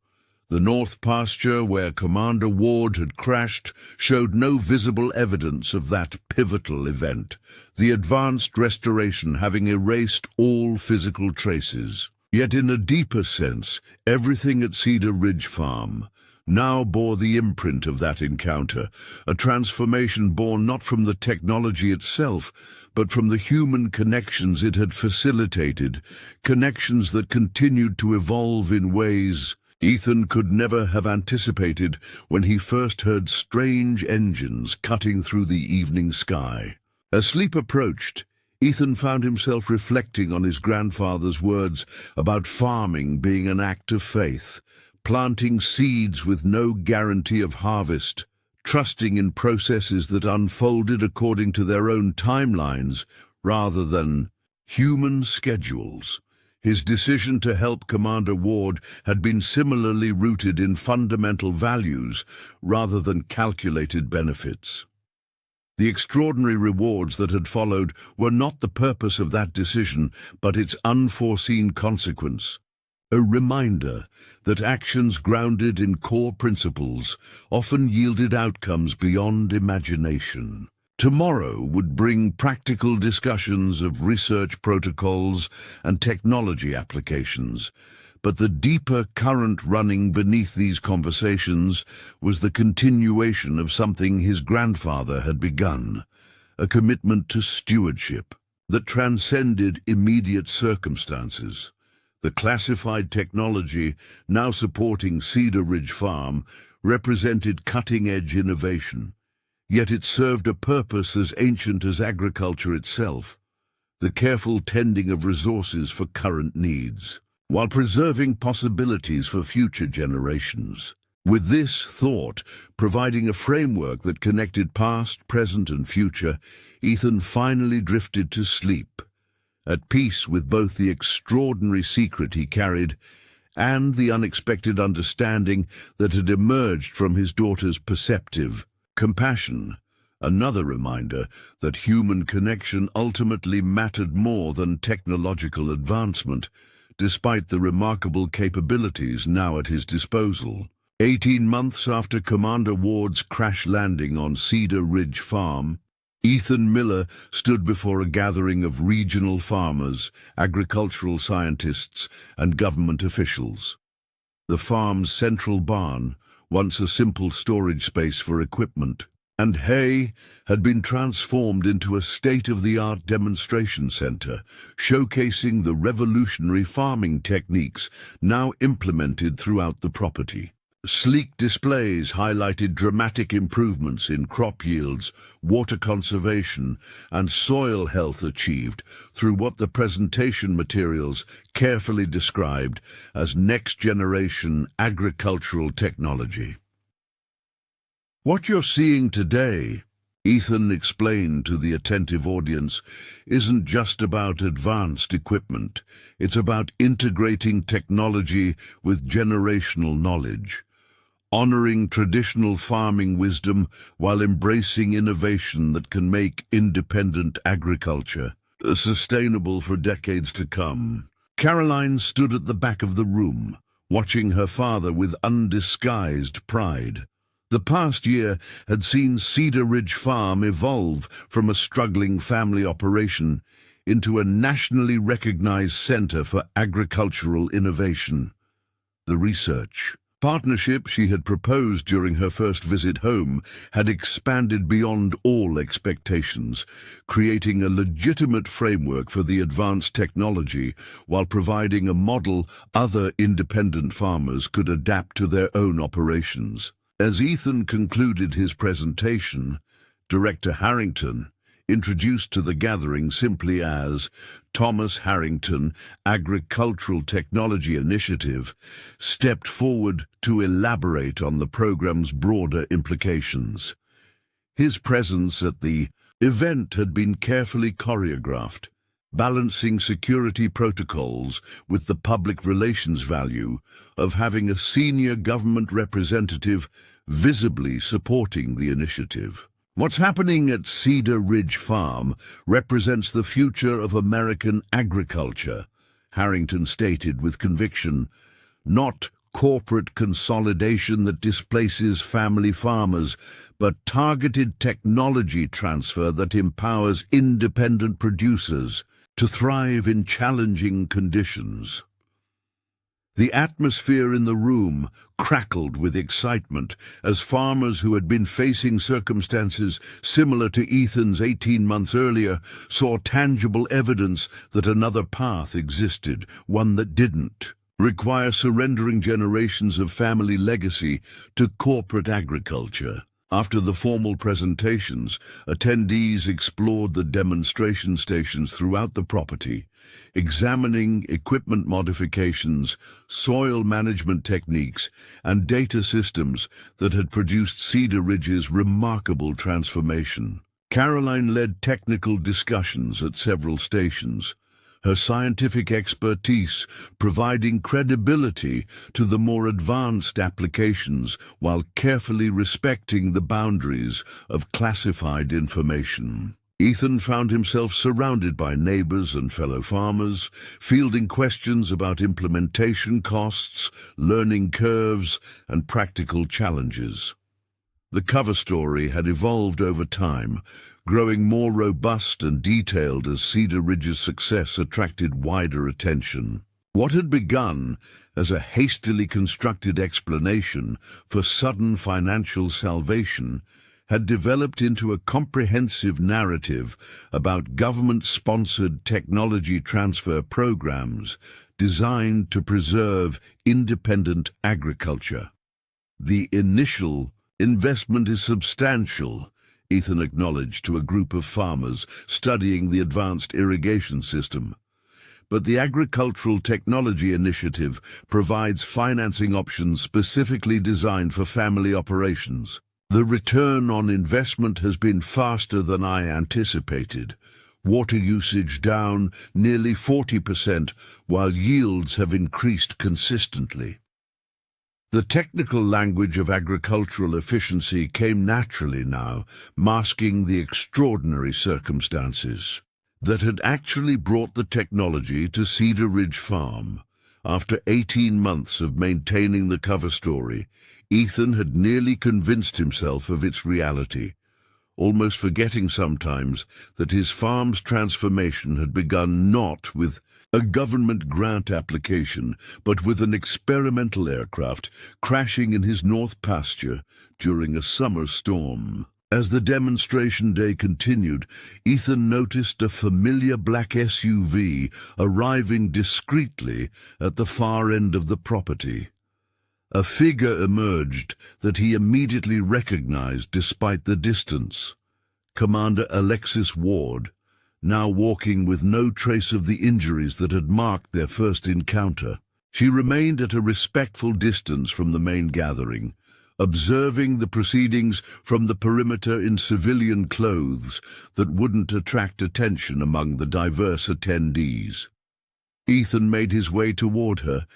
The North Pasture, where Commander Ward had crashed, showed no visible evidence of that pivotal event, the advanced restoration having erased all physical traces. Yet in a deeper sense, everything at Cedar Ridge Farm now bore the imprint of that encounter, a transformation born not from the technology itself, but from the human connections it had facilitated, connections that continued to evolve in ways Ethan could never have anticipated when he first heard strange engines cutting through the evening sky. As sleep approached, Ethan found himself reflecting on his grandfather's words about farming being an act of faith, planting seeds with no guarantee of harvest, trusting in processes that unfolded according to their own timelines rather than human schedules. His decision to help Commander Ward had been similarly rooted in fundamental values rather than calculated benefits. The extraordinary rewards that had followed were not the purpose of that decision, but its unforeseen consequence. A reminder that actions grounded in core principles often yielded outcomes beyond imagination. Tomorrow would bring practical discussions of research protocols and technology applications, but the deeper current running beneath these conversations was the continuation of something his grandfather had begun, a commitment to stewardship that transcended immediate circumstances. The classified technology now supporting Cedar Ridge Farm represented cutting-edge innovation, yet it served a purpose as ancient as agriculture itself, the careful tending of resources for current needs, while preserving possibilities for future generations. With this thought providing a framework that connected past, present, and future, Ethan finally drifted to sleep, at peace with both the extraordinary secret he carried and the unexpected understanding that had emerged from his daughter's perceptive compassion, another reminder that human connection ultimately mattered more than technological advancement, despite the remarkable capabilities now at his disposal. 18 months after Commander Ward's crash landing on Cedar Ridge Farm, Ethan Miller stood before a gathering of regional farmers, agricultural scientists, and government officials. The farm's central barn, once a simple storage space for equipment and hay, had been transformed into a state-of-the-art demonstration center, showcasing the revolutionary farming techniques now implemented throughout the property. Sleek displays highlighted dramatic improvements in crop yields, water conservation, and soil health achieved through what the presentation materials carefully described as next-generation agricultural technology. What you're seeing today Ethan explained to the attentive audience, isn't just about advanced equipment. It's about integrating technology with generational knowledge, honoring traditional farming wisdom while embracing innovation that can make independent agriculture sustainable for decades to come. Caroline stood at the back of the room, watching her father with undisguised pride. The past year had seen Cedar Ridge Farm evolve from a struggling family operation into a nationally recognized center for agricultural innovation. The research partnership she had proposed during her first visit home had expanded beyond all expectations, creating a legitimate framework for the advanced technology while providing a model other independent farmers could adapt to their own operations. As Ethan concluded his presentation, Director Harrington, introduced to the gathering simply as Thomas Harrington Agricultural Technology Initiative, stepped forward to elaborate on the program's broader implications. His presence at the event had been carefully choreographed, balancing security protocols with the public relations value of having a senior government representative visibly supporting the initiative. What's happening at Cedar Ridge Farm represents the future of American agriculture, Harrington stated with conviction, not corporate consolidation that displaces family farmers, but targeted technology transfer that empowers independent producers to thrive in challenging conditions. The atmosphere in the room crackled with excitement as farmers who had been facing circumstances similar to Ethan's 18 months earlier saw tangible evidence that another path existed, one that didn't require surrendering generations of family legacy to corporate agriculture. After the formal presentations, attendees explored the demonstration stations throughout the property, examining equipment modifications, soil management techniques, and data systems that had produced Cedar Ridge's remarkable transformation. Caroline led technical discussions at several stations, her scientific expertise providing credibility to the more advanced applications while carefully respecting the boundaries of classified information. Ethan found himself surrounded by neighbors and fellow farmers, fielding questions about implementation costs, learning curves, and practical challenges. The cover story had evolved over time, growing more robust and detailed as Cedar Ridge's success attracted wider attention. What had begun as a hastily constructed explanation for sudden financial salvation had developed into a comprehensive narrative about government-sponsored technology transfer programs designed to preserve independent agriculture. The initial investment is substantial, Ethan acknowledged to a group of farmers studying the advanced irrigation system. But the Agricultural Technology Initiative provides financing options specifically designed for family operations. The return on investment has been faster than I anticipated. Water usage down nearly 40%, while yields have increased consistently. The technical language of agricultural efficiency came naturally now, masking the extraordinary circumstances that had actually brought the technology to Cedar Ridge Farm. After 18 months of maintaining the cover story, Ethan had nearly convinced himself of its reality, almost forgetting sometimes that his farm's transformation had begun not with a government grant application, but with an experimental aircraft crashing in his north pasture during a summer storm. As the demonstration day continued, Ethan noticed a familiar black SUV arriving discreetly at the far end of the property. A figure emerged that he immediately recognized despite the distance. Commander Alexis Ward, now walking with no trace of the injuries that had marked their first encounter. She remained at a respectful distance from the main gathering, observing the proceedings from the perimeter in civilian clothes that wouldn't attract attention among the diverse attendees. Ethan made his way toward her,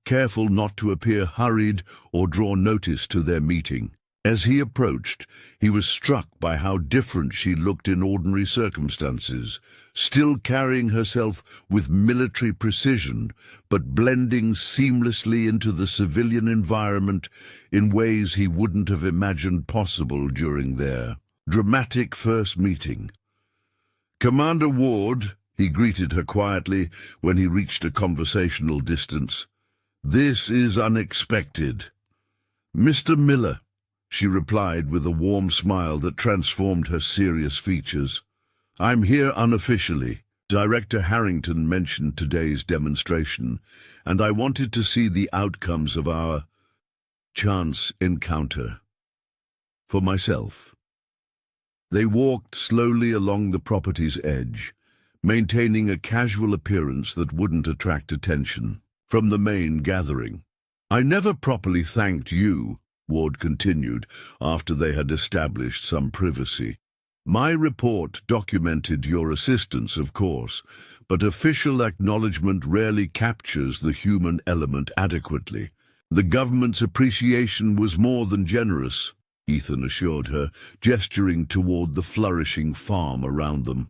careful not to appear hurried or draw notice to their meeting. As he approached, he was struck by how different she looked in ordinary circumstances, still carrying herself with military precision, but blending seamlessly into the civilian environment in ways he wouldn't have imagined possible during their dramatic first meeting. "Commander Ward," he greeted her quietly when he reached a conversational distance. "This is unexpected." "Mr. Miller," she replied with a warm smile that transformed her serious features. "I'm here unofficially. Director Harrington mentioned today's demonstration, and I wanted to see the outcomes of our chance encounter for myself." They walked slowly along the property's edge, maintaining a casual appearance that wouldn't attract attention from the main gathering. "I never properly thanked you," Ward continued, after they had established some privacy. "My report documented your assistance, of course, but official acknowledgement rarely captures the human element adequately. The government's appreciation was more than generous," Ethan assured her, gesturing toward the flourishing farm around them.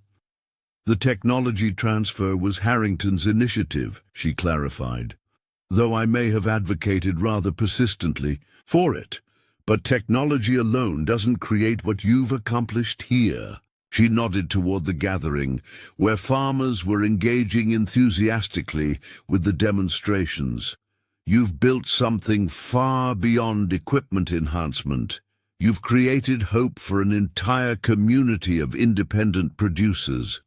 "The technology transfer was Harrington's initiative," she clarified, "though I may have advocated rather persistently for it. But technology alone doesn't create what you've accomplished here." She nodded toward the gathering, where farmers were engaging enthusiastically with the demonstrations. "You've built something far beyond equipment enhancement. You've created hope for an entire community of independent producers."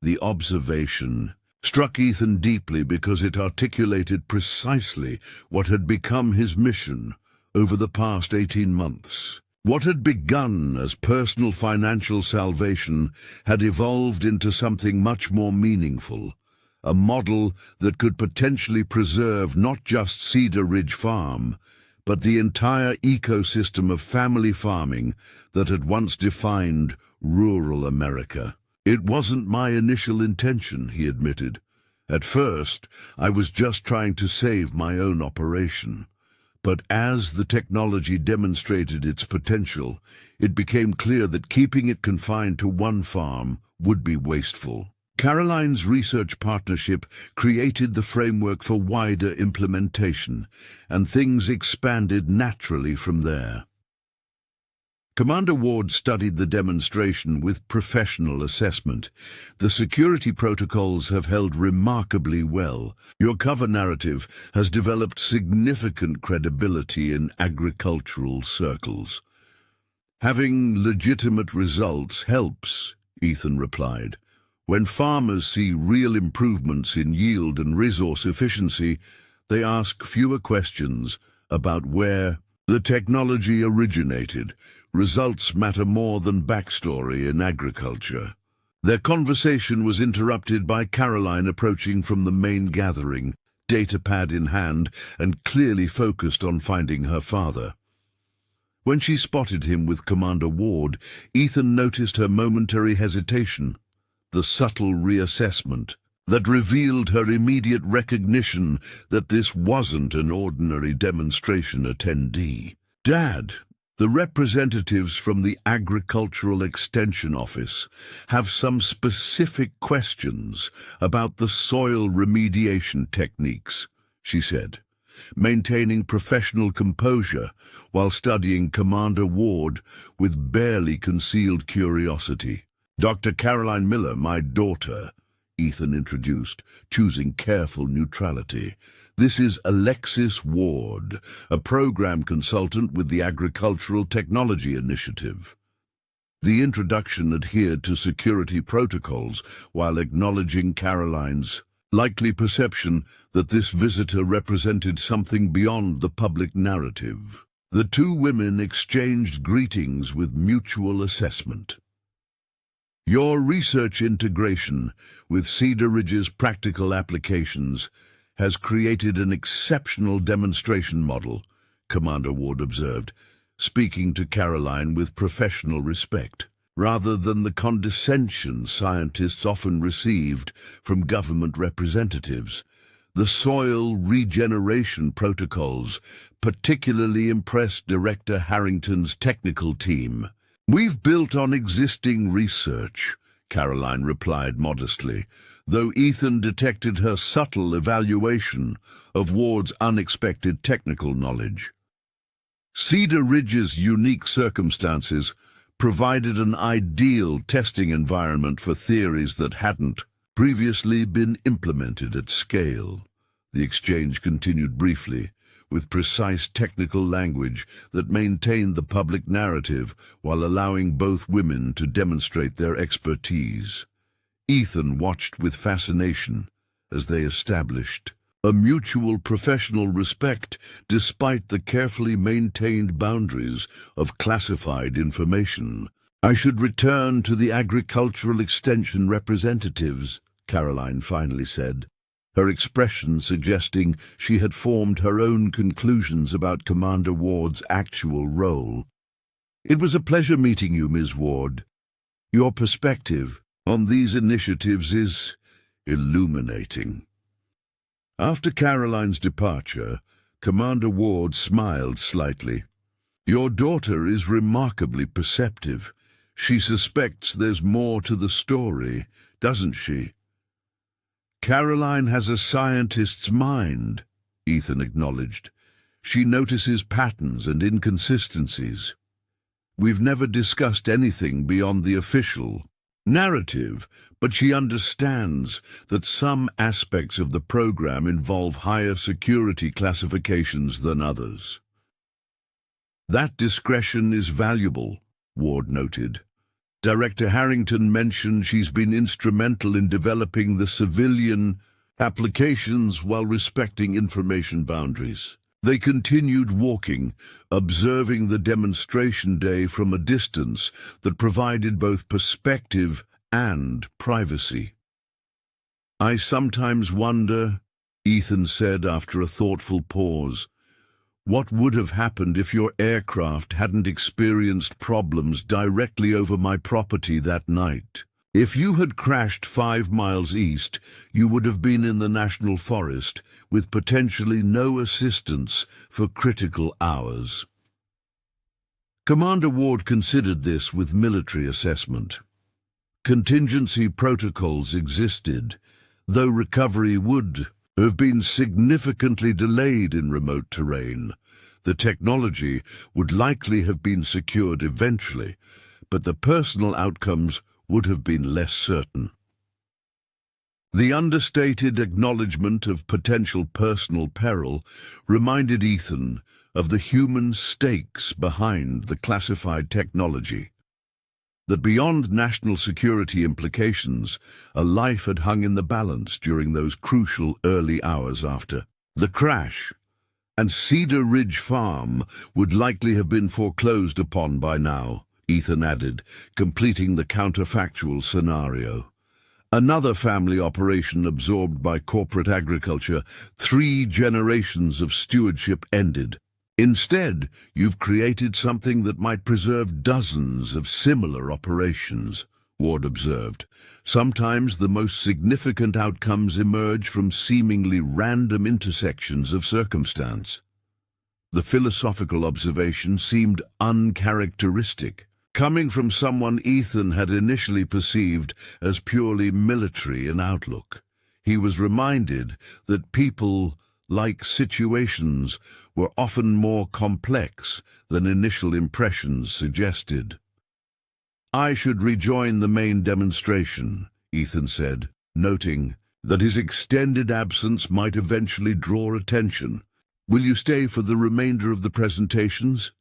The observation struck Ethan deeply because it articulated precisely what had become his mission over the past 18 months. What had begun as personal financial salvation had evolved into something much more meaningful, a model that could potentially preserve not just Cedar Ridge Farm, but the entire ecosystem of family farming that had once defined rural America. "It wasn't my initial intention," he admitted. "At first, I was just trying to save my own operation. But as the technology demonstrated its potential, it became clear that keeping it confined to one farm would be wasteful. Caroline's research partnership created the framework for wider implementation, and things expanded naturally from there." Commander Ward studied the demonstration with professional assessment. "The security protocols have held remarkably well. Your cover narrative has developed significant credibility in agricultural circles." "Having legitimate results helps," Ethan replied. "When farmers see real improvements in yield and resource efficiency, they ask fewer questions about where the technology originated. Results matter more than backstory in agriculture." Their conversation was interrupted by Caroline approaching from the main gathering, data pad in hand and clearly focused on finding her father. When she spotted him with Commander Ward, Ethan noticed her momentary hesitation, the subtle reassessment that revealed her immediate recognition that this wasn't an ordinary demonstration attendee. "Dad, the representatives from the Agricultural Extension Office have some specific questions about the soil remediation techniques," she said, maintaining professional composure while studying Commander Ward with barely concealed curiosity. "Dr. Caroline Miller, my daughter," Ethan introduced, choosing careful neutrality. "This is Alexis Ward, a program consultant with the Agricultural Technology Initiative." The introduction adhered to security protocols while acknowledging Caroline's likely perception that this visitor represented something beyond the public narrative. The two women exchanged greetings with mutual assessment. "Your research integration with Cedar Ridge's practical applications has created an exceptional demonstration model," Commander Ward observed, speaking to Caroline with professional respect, rather than the condescension scientists often received from government representatives. The soil regeneration protocols particularly impressed Director Harrington's technical team. "We've built on existing research," Caroline replied modestly, though Ethan detected her subtle evaluation of Ward's unexpected technical knowledge. Cedar Ridge's unique circumstances provided an ideal testing environment for theories that hadn't previously been implemented at scale. The exchange continued briefly, with precise technical language that maintained the public narrative while allowing both women to demonstrate their expertise. Ethan watched with fascination as they established a mutual professional respect despite the carefully maintained boundaries of classified information. "I should return to the agricultural extension representatives," Caroline finally said, her expression suggesting she had formed her own conclusions about Commander Ward's actual role. "It was a pleasure meeting you, Ms. Ward. Your perspective on these initiatives is illuminating." After Caroline's departure, Commander Ward smiled slightly. "Your daughter is remarkably perceptive. She suspects there's more to the story, doesn't she?" "Caroline has a scientist's mind," Ethan acknowledged. "She notices patterns and inconsistencies. We've never discussed anything beyond the official narrative, but she understands that some aspects of the program involve higher security classifications than others." "That discretion is valuable," Ward noted. "Director Harrington mentioned she's been instrumental in developing the civilian applications while respecting information boundaries." They continued walking, observing the demonstration day from a distance that provided both perspective and privacy. "I sometimes wonder," Ethan said after a thoughtful pause, "what would have happened if your aircraft hadn't experienced problems directly over my property that night. If you had crashed 5 miles east, you would have been in the national forest with potentially no assistance for critical hours." Commander Ward considered this with military assessment. Contingency protocols existed, though recovery would have been significantly delayed in remote terrain. The technology would likely have been secured eventually, but the personal outcomes would have been less certain. The understated acknowledgement of potential personal peril reminded Ethan of the human stakes behind the classified technology. That beyond national security implications, a life had hung in the balance during those crucial early hours after the crash, and Cedar Ridge Farm would likely have been foreclosed upon by now, Ethan added, completing the counterfactual scenario. Another family operation absorbed by corporate agriculture, 3 generations of stewardship ended. Instead, you've created something that might preserve dozens of similar operations, Ward observed. Sometimes the most significant outcomes emerge from seemingly random intersections of circumstance. The philosophical observation seemed uncharacteristic, coming from someone Ethan had initially perceived as purely military in outlook. He was reminded that people, like situations, were often more complex than initial impressions suggested. "I should rejoin the main demonstration," Ethan said, noting that his extended absence might eventually draw attention. "Will you stay for the remainder of the presentations?"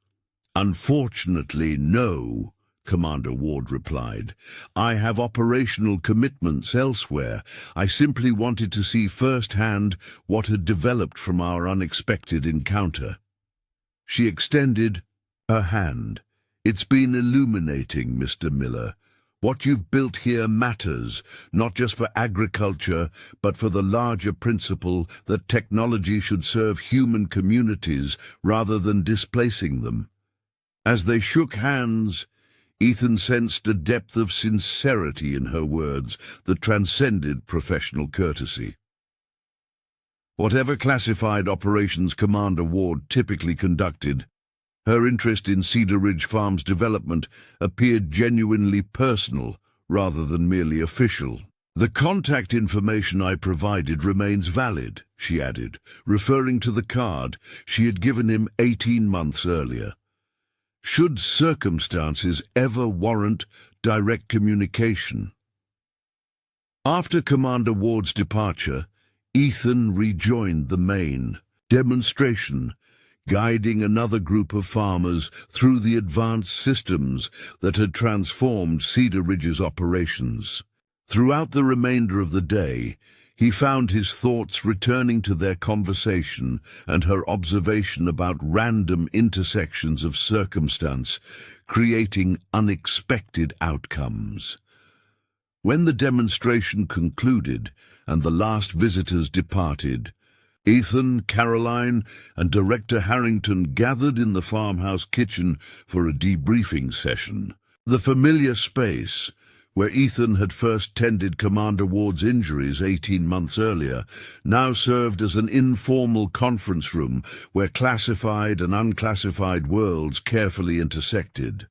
"Unfortunately, no," Commander Ward replied. "I have operational commitments elsewhere. I simply wanted to see firsthand what had developed from our unexpected encounter." She extended her hand. "It's been illuminating, Mr. Miller. What you've built here matters, not just for agriculture, but for the larger principle that technology should serve human communities rather than displacing them. As they shook hands, Ethan sensed a depth of sincerity in her words that transcended professional courtesy. Whatever classified operations Commander Ward typically conducted, her interest in Cedar Ridge Farm's development appeared genuinely personal rather than merely official. "The contact information I provided remains valid," she added, referring to the card she had given him 18 months earlier. "Should circumstances ever warrant direct communication." After Commander Ward's departure, Ethan rejoined the main demonstration, guiding another group of farmers through the advanced systems that had transformed Cedar Ridge's operations. Throughout the remainder of the day, he found his thoughts returning to their conversation and her observation about random intersections of circumstance, creating unexpected outcomes. When the demonstration concluded and the last visitors departed, Ethan, Caroline, and Director Harrington gathered in the farmhouse kitchen for a debriefing session. The familiar space, where Ethan had first tended Commander Ward's injuries 18 months earlier, now served as an informal conference room where classified and unclassified worlds carefully intersected.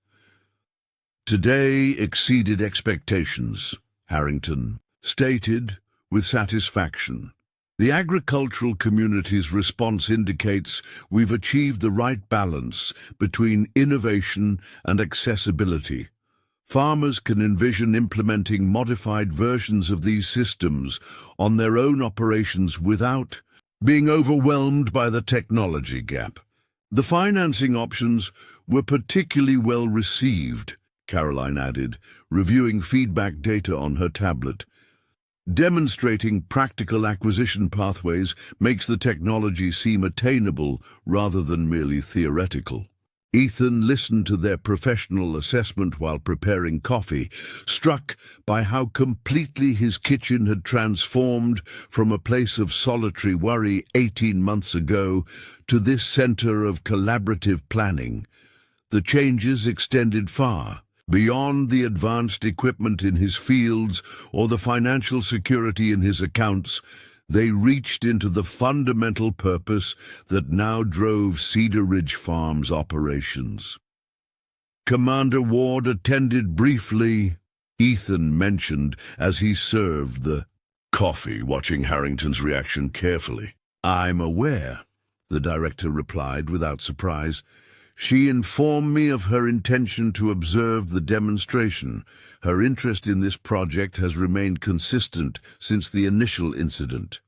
"Today exceeded expectations," Harrington stated with satisfaction. "The agricultural community's response indicates we've achieved the right balance between innovation and accessibility. Farmers can envision implementing modified versions of these systems on their own operations without being overwhelmed by the technology gap. The financing options were particularly well received," Caroline added, reviewing feedback data on her tablet. "Demonstrating practical acquisition pathways makes the technology seem attainable rather than merely theoretical." Ethan listened to their professional assessment while preparing coffee, struck by how completely his kitchen had transformed from a place of solitary worry 18 months ago to this center of collaborative planning. The changes extended far beyond the advanced equipment in his fields or the financial security in his accounts. They reached into the fundamental purpose that now drove Cedar Ridge Farm's operations. Commander Ward attended briefly, Ethan mentioned as he served the coffee, watching Harrington's reaction carefully. "I'm aware," the director replied without surprise. "She informed me of her intention to observe the demonstration. Her interest in this project has remained consistent since the initial incident."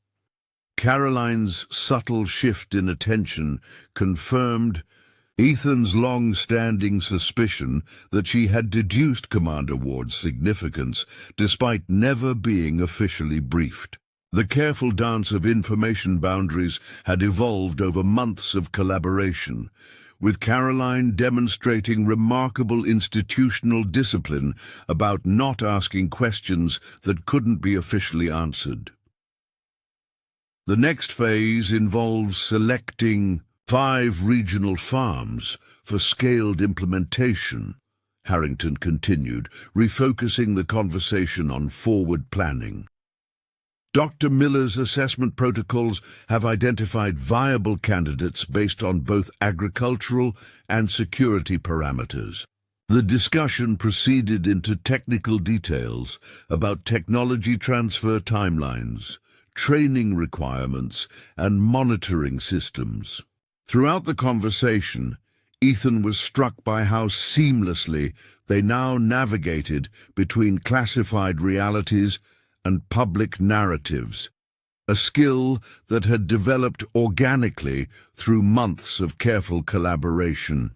Caroline's subtle shift in attention confirmed Ethan's long-standing suspicion that she had deduced Commander Ward's significance, despite never being officially briefed. The careful dance of information boundaries had evolved over months of collaboration, with Caroline demonstrating remarkable institutional discipline about not asking questions that couldn't be officially answered. The next phase involves selecting 5 regional farms for scaled implementation, Harrington continued, refocusing the conversation on forward planning. Dr. Miller's assessment protocols have identified viable candidates based on both agricultural and security parameters. The discussion proceeded into technical details about technology transfer timelines, training requirements, and monitoring systems. Throughout the conversation, Ethan was struck by how seamlessly they now navigated between classified realities and public narratives, a skill that had developed organically through months of careful collaboration.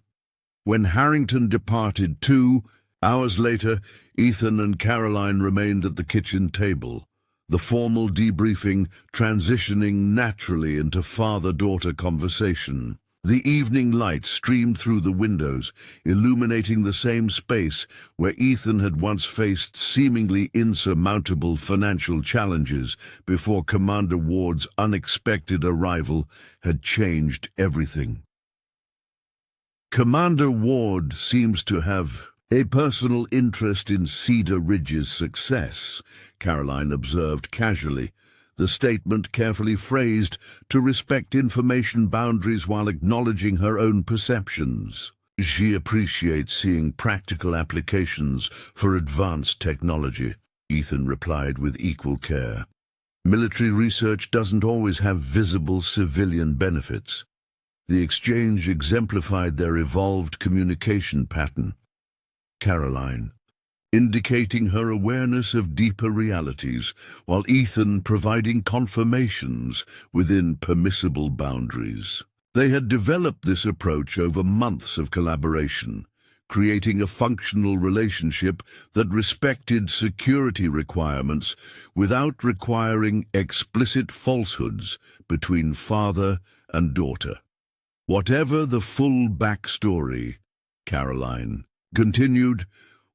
When Harrington departed 2 hours later, Ethan and Caroline remained at the kitchen table, the formal debriefing transitioning naturally into father-daughter conversation. The evening light streamed through the windows, illuminating the same space where Ethan had once faced seemingly insurmountable financial challenges before Commander Ward's unexpected arrival had changed everything. Commander Ward seems to have a personal interest in Cedar Ridge's success, Caroline observed casually, the statement carefully phrased to respect information boundaries while acknowledging her own perceptions. She appreciates seeing practical applications for advanced technology, Ethan replied with equal care. Military research doesn't always have visible civilian benefits. The exchange exemplified their evolved communication pattern. Caroline, indicating her awareness of deeper realities, while Ethan providing confirmations within permissible boundaries. They had developed this approach over months of collaboration, creating a functional relationship that respected security requirements without requiring explicit falsehoods between father and daughter. Whatever the full backstory, Caroline continued,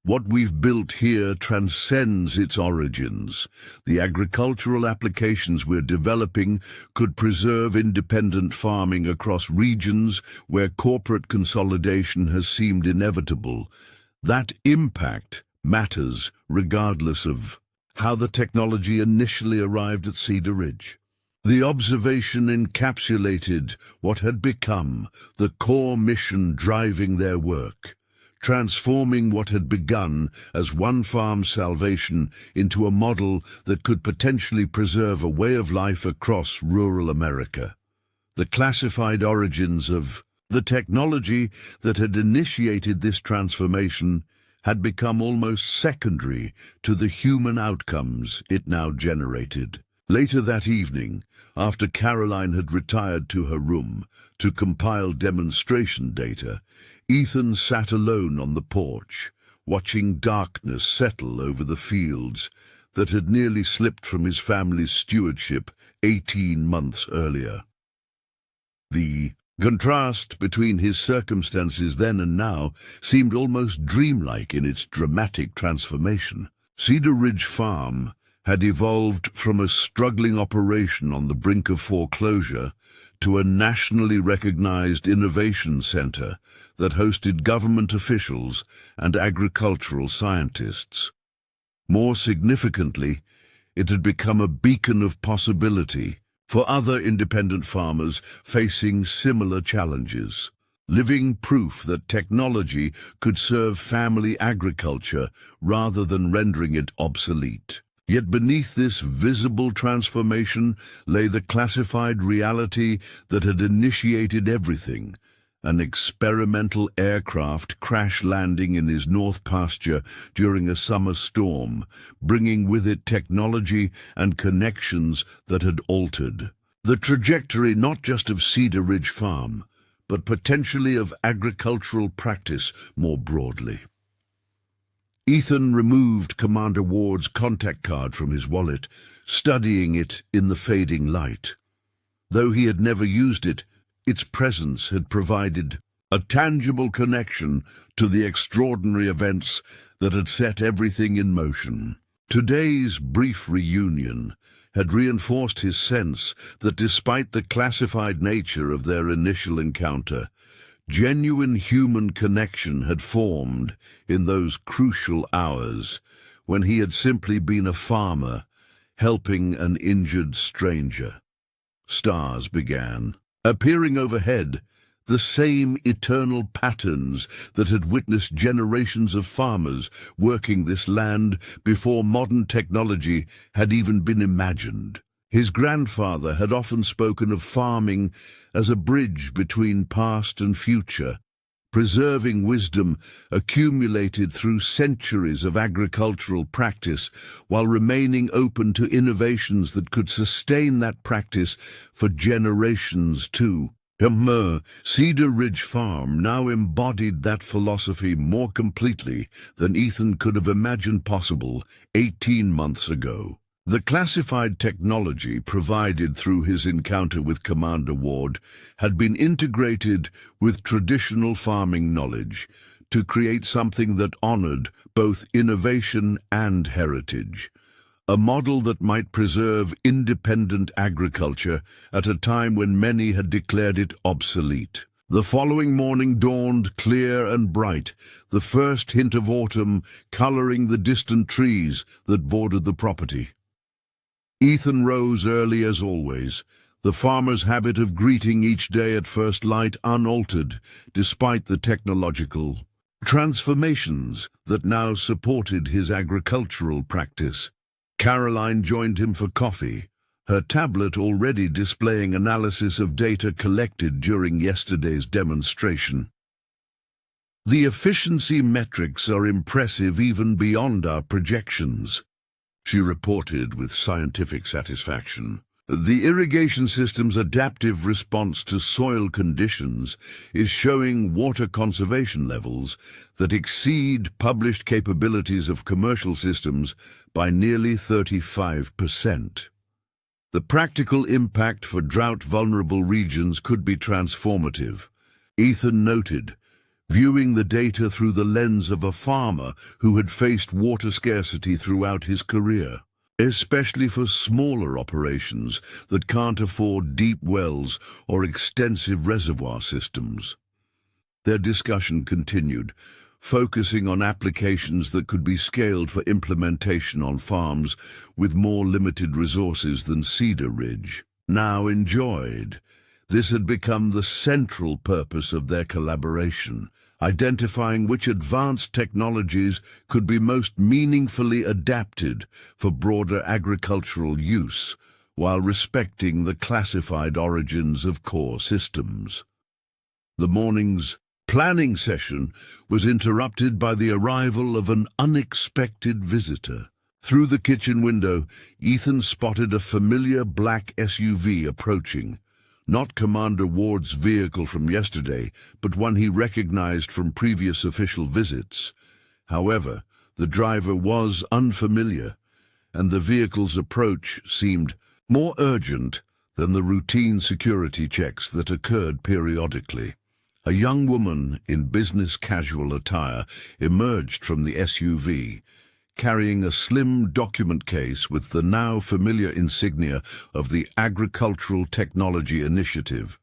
what we've built here transcends its origins. The agricultural applications we're developing could preserve independent farming across regions where corporate consolidation has seemed inevitable. That impact matters regardless of how the technology initially arrived at Cedar Ridge. The observation encapsulated what had become the core mission driving their work, transforming what had begun as one farm's salvation into a model that could potentially preserve a way of life across rural America. The classified origins of the technology that had initiated this transformation had become almost secondary to the human outcomes it now generated. Later that evening, after Caroline had retired to her room to compile demonstration data, Ethan sat alone on the porch, watching darkness settle over the fields that had nearly slipped from his family's stewardship 18 months earlier. The contrast between his circumstances then and now seemed almost dreamlike in its dramatic transformation. Cedar Ridge Farm had evolved from a struggling operation on the brink of foreclosure to a nationally recognized innovation center that hosted government officials and agricultural scientists. More significantly, it had become a beacon of possibility for other independent farmers facing similar challenges, living proof that technology could serve family agriculture rather than rendering it obsolete. Yet beneath this visible transformation lay the classified reality that had initiated everything, an experimental aircraft crash-landing in his north pasture during a summer storm, bringing with it technology and connections that had altered the trajectory not just of Cedar Ridge Farm, but potentially of agricultural practice more broadly. Ethan removed Commander Ward's contact card from his wallet, studying it in the fading light. Though he had never used it, its presence had provided a tangible connection to the extraordinary events that had set everything in motion. Today's brief reunion had reinforced his sense that despite the classified nature of their initial encounter, genuine human connection had formed in those crucial hours when he had simply been a farmer helping an injured stranger. Stars began appearing overhead, the same eternal patterns that had witnessed generations of farmers working this land before modern technology had even been imagined. His grandfather had often spoken of farming as a bridge between past and future, preserving wisdom accumulated through centuries of agricultural practice while remaining open to innovations that could sustain that practice for generations too. Cedar Ridge Farm now embodied that philosophy more completely than Ethan could have imagined possible 18 months ago. The classified technology provided through his encounter with Commander Ward had been integrated with traditional farming knowledge to create something that honored both innovation and heritage, a model that might preserve independent agriculture at a time when many had declared it obsolete. The following morning dawned clear and bright, the first hint of autumn coloring the distant trees that bordered the property. Ethan rose early as always, the farmer's habit of greeting each day at first light unaltered, despite the technological transformations that now supported his agricultural practice. Caroline joined him for coffee, her tablet already displaying analysis of data collected during yesterday's demonstration. The efficiency metrics are impressive even beyond our projections, she reported with scientific satisfaction. The irrigation system's adaptive response to soil conditions is showing water conservation levels that exceed published capabilities of commercial systems by nearly 35%. The practical impact for drought-vulnerable regions could be transformative, Ethan noted, viewing the data through the lens of a farmer who had faced water scarcity throughout his career, especially for smaller operations that can't afford deep wells or extensive reservoir systems. Their discussion continued, focusing on applications that could be scaled for implementation on farms with more limited resources than Cedar Ridge now enjoyed. This had become the central purpose of their collaboration, identifying which advanced technologies could be most meaningfully adapted for broader agricultural use, while respecting the classified origins of core systems. The morning's planning session was interrupted by the arrival of an unexpected visitor. Through the kitchen window, Ethan spotted a familiar black SUV approaching. Not Commander Ward's vehicle from yesterday, but one he recognized from previous official visits. However, the driver was unfamiliar, and the vehicle's approach seemed more urgent than the routine security checks that occurred periodically. A young woman in business casual attire emerged from the SUV, carrying a slim document case with the now familiar insignia of the Agricultural Technology Initiative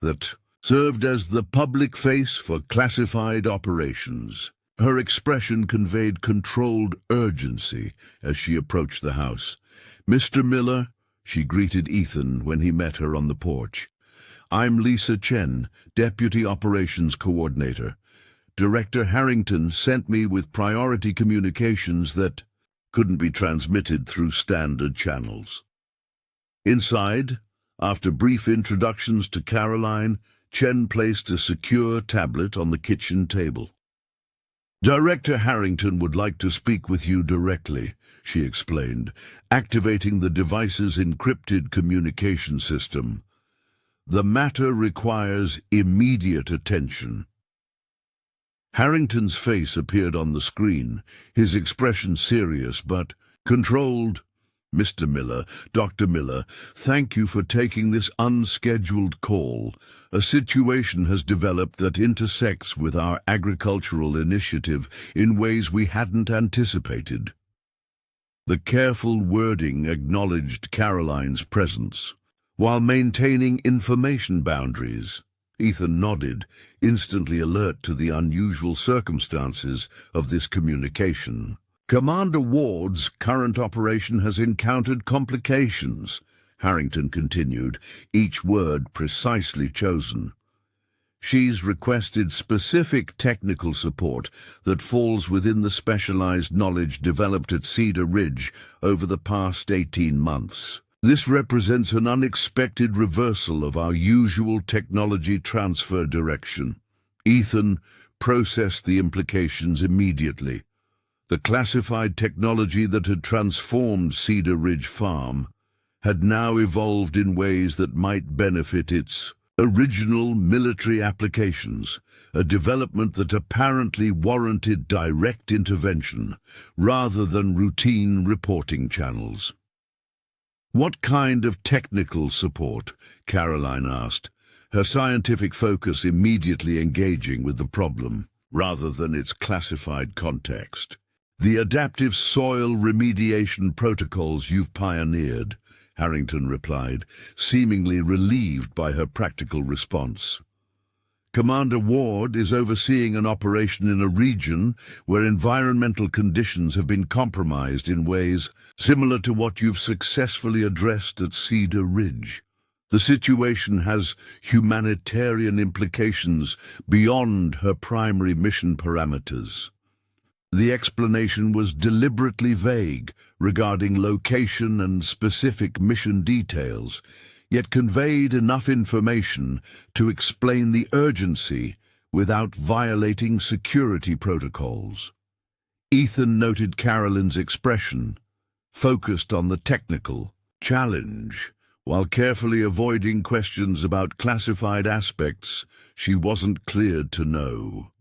that served as the public face for classified operations. Her expression conveyed controlled urgency as she approached the house. "Mr. Miller," she greeted Ethan when he met her on the porch. "I'm Lisa Chen, Deputy Operations Coordinator. Director Harrington sent me with priority communications that couldn't be transmitted through standard channels." Inside, after brief introductions to Caroline, Chen placed a secure tablet on the kitchen table. "Director Harrington would like to speak with you directly," she explained, activating the device's encrypted communication system. "The matter requires immediate attention." Harrington's face appeared on the screen, his expression serious but controlled. "Mr. Miller, Dr. Miller, thank you for taking this unscheduled call. A situation has developed that intersects with our agricultural initiative in ways we hadn't anticipated." The careful wording acknowledged Caroline's presence, while maintaining information boundaries. Ethan nodded, instantly alert to the unusual circumstances of this communication. "Commander Ward's current operation has encountered complications," Harrington continued, each word precisely chosen. "She's requested specific technical support that falls within the specialized knowledge developed at Cedar Ridge over the past 18 months. This represents an unexpected reversal of our usual technology transfer direction." Ethan processed the implications immediately. The classified technology that had transformed Cedar Ridge Farm had now evolved in ways that might benefit its original military applications, a development that apparently warranted direct intervention rather than routine reporting channels. What kind of technical support? Caroline asked, her scientific focus immediately engaging with the problem, rather than its classified context. The adaptive soil remediation protocols you've pioneered, Harrington replied, seemingly relieved by her practical response. Commander Ward is overseeing an operation in a region where environmental conditions have been compromised in ways similar to what you've successfully addressed at Cedar Ridge. The situation has humanitarian implications beyond her primary mission parameters. The explanation was deliberately vague regarding location and specific mission details, yet conveyed enough information to explain the urgency without violating security protocols. Ethan noted Carolyn's expression, focused on the technical challenge, while carefully avoiding questions about classified aspects she wasn't cleared to know.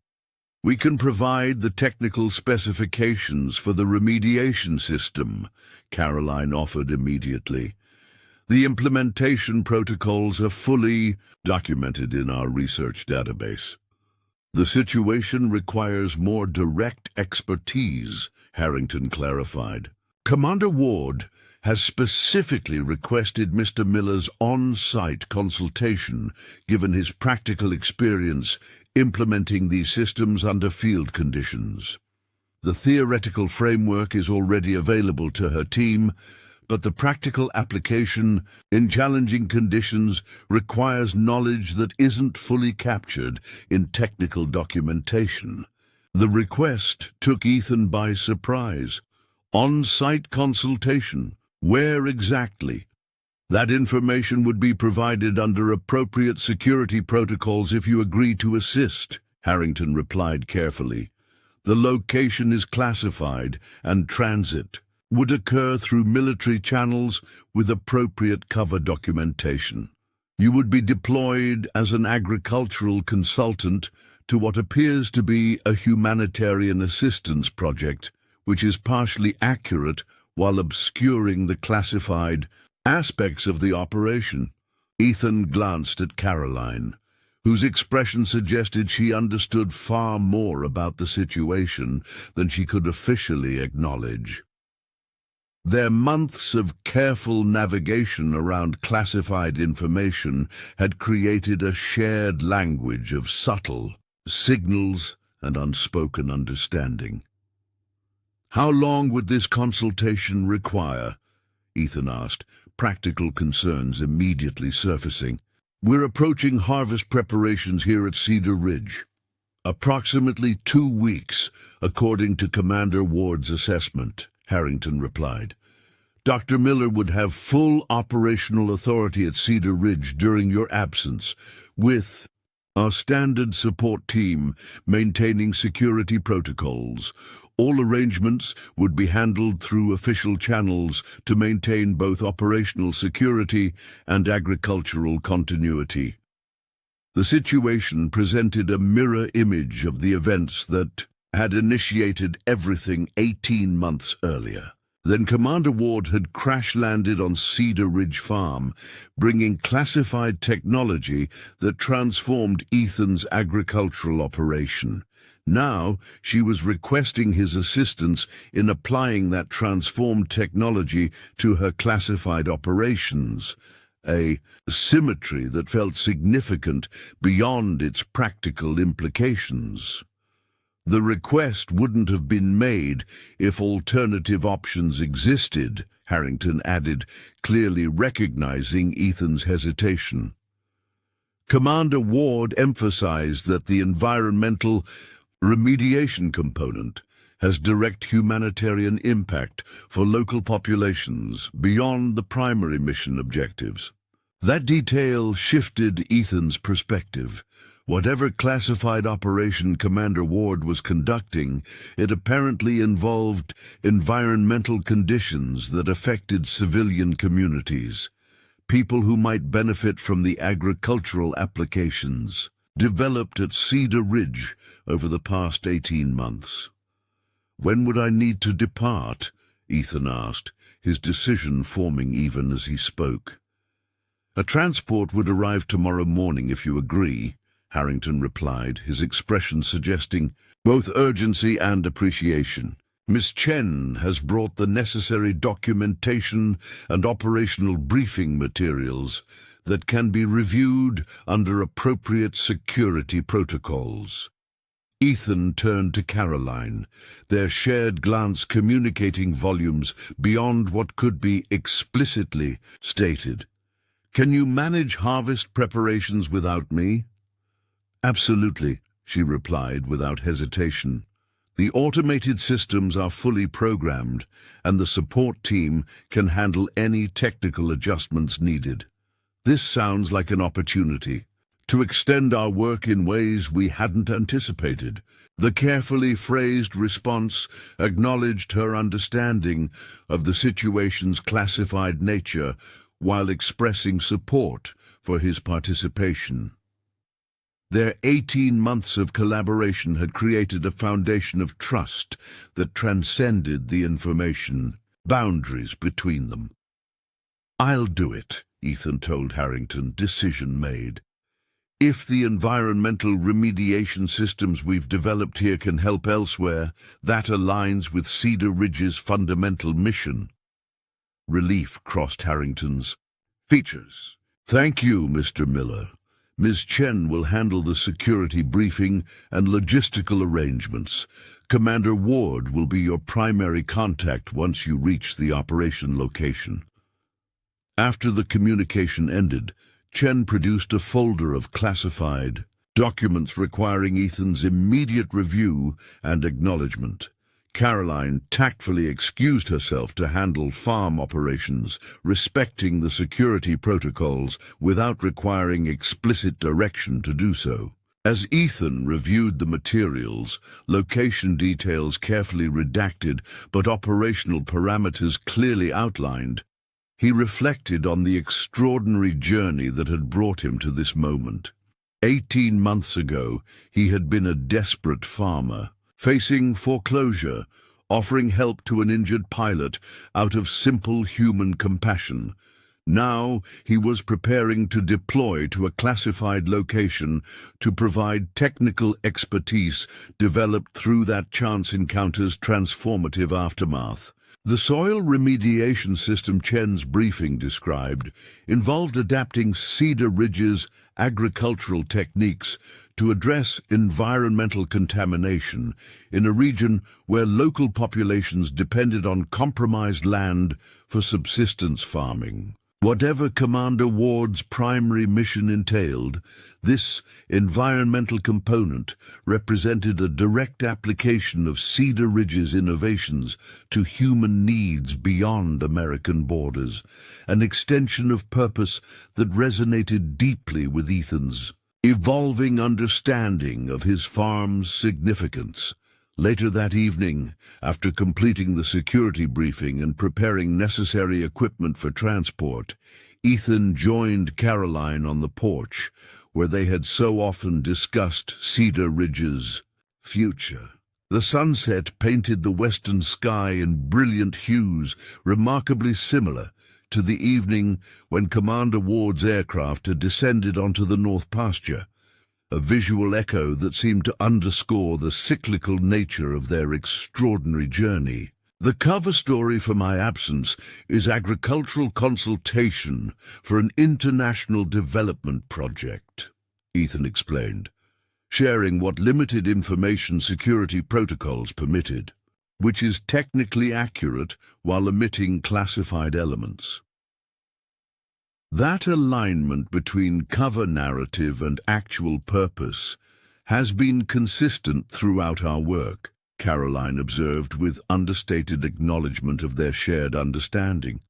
We can provide the technical specifications for the remediation system, Caroline offered immediately. The implementation protocols are fully documented in our research database. The situation requires more direct expertise, Harrington clarified. Commander Ward has specifically requested Mr. Miller's on-site consultation, given his practical experience implementing these systems under field conditions. The theoretical framework is already available to her team, but the practical application in challenging conditions requires knowledge that isn't fully captured in technical documentation. The request took Ethan by surprise. On-site consultation. Where exactly? That information would be provided under appropriate security protocols if you agree to assist, Harrington replied carefully. The location is classified, and transit would occur through military channels with appropriate cover documentation. You would be deployed as an agricultural consultant to what appears to be a humanitarian assistance project, which is partially accurate while obscuring the classified aspects of the operation. Ethan glanced at Caroline, whose expression suggested she understood far more about the situation than she could officially acknowledge. Their months of careful navigation around classified information had created a shared language of subtle signals and unspoken understanding. How long would this consultation require? Ethan asked, practical concerns immediately surfacing. We're approaching harvest preparations here at Cedar Ridge. Approximately 2 weeks, according to Commander Ward's assessment, Harrington replied. Dr. Miller would have full operational authority at Cedar Ridge during your absence, with our standard support team maintaining security protocols. All arrangements would be handled through official channels to maintain both operational security and agricultural continuity. The situation presented a mirror image of the events that had initiated everything 18 months earlier. Then Commander Ward had crash-landed on Cedar Ridge Farm, bringing classified technology that transformed Ethan's agricultural operation. Now she was requesting his assistance in applying that transformed technology to her classified operations, a symmetry that felt significant beyond its practical implications. The request wouldn't have been made if alternative options existed, Harrington added, clearly recognizing Ethan's hesitation. Commander Ward emphasized that the environmental remediation component has direct humanitarian impact for local populations beyond the primary mission objectives. That detail shifted Ethan's perspective. Whatever classified operation Commander Ward was conducting, it apparently involved environmental conditions that affected civilian communities, people who might benefit from the agricultural applications developed at Cedar Ridge over the past 18 months. When would I need to depart? Ethan asked, his decision forming even as he spoke. A transport would arrive tomorrow morning if you agree, Harrington replied, his expression suggesting both urgency and appreciation. Miss Chen has brought the necessary documentation and operational briefing materials that can be reviewed under appropriate security protocols. Ethan turned to Caroline, their shared glance communicating volumes beyond what could be explicitly stated. "Can you manage harvest preparations without me?" "Absolutely," she replied without hesitation. "The automated systems are fully programmed, and the support team can handle any technical adjustments needed. This sounds like an opportunity to extend our work in ways we hadn't anticipated." The carefully phrased response acknowledged her understanding of the situation's classified nature while expressing support for his participation. Their 18 months of collaboration had created a foundation of trust that transcended the information boundaries between them. "I'll do it," Ethan told Harrington, decision made. "If the environmental remediation systems we've developed here can help elsewhere, that aligns with Cedar Ridge's fundamental mission." Relief crossed Harrington's features. "Thank you, Mr. Miller. Ms. Chen will handle the security briefing and logistical arrangements. Commander Ward will be your primary contact once you reach the operation location." After the communication ended, Chen produced a folder of classified documents requiring Ethan's immediate review and acknowledgement. Caroline tactfully excused herself to handle farm operations, respecting the security protocols without requiring explicit direction to do so. As Ethan reviewed the materials, location details carefully redacted but operational parameters clearly outlined, he reflected on the extraordinary journey that had brought him to this moment. 18 months ago, he had been a desperate farmer, facing foreclosure, offering help to an injured pilot out of simple human compassion. Now he was preparing to deploy to a classified location to provide technical expertise developed through that chance encounter's transformative aftermath. The soil remediation system Chen's briefing described involved adapting Cedar Ridge's agricultural techniques to address environmental contamination in a region where local populations depended on compromised land for subsistence farming. Whatever Commander Ward's primary mission entailed, this environmental component represented a direct application of Cedar Ridge's innovations to human needs beyond American borders, an extension of purpose that resonated deeply with Ethan's evolving understanding of his farm's significance. Later that evening, after completing the security briefing and preparing necessary equipment for transport, Ethan joined Caroline on the porch, where they had so often discussed Cedar Ridge's future. The sunset painted the western sky in brilliant hues, remarkably similar to the evening when Commander Ward's aircraft had descended onto the North Pasture, a visual echo that seemed to underscore the cyclical nature of their extraordinary journey. The cover story for my absence is agricultural consultation for an international development project, Ethan explained, sharing what limited information security protocols permitted, which is technically accurate while omitting classified elements. That alignment between cover narrative and actual purpose has been consistent throughout our work, Caroline observed with understated acknowledgement of their shared understanding.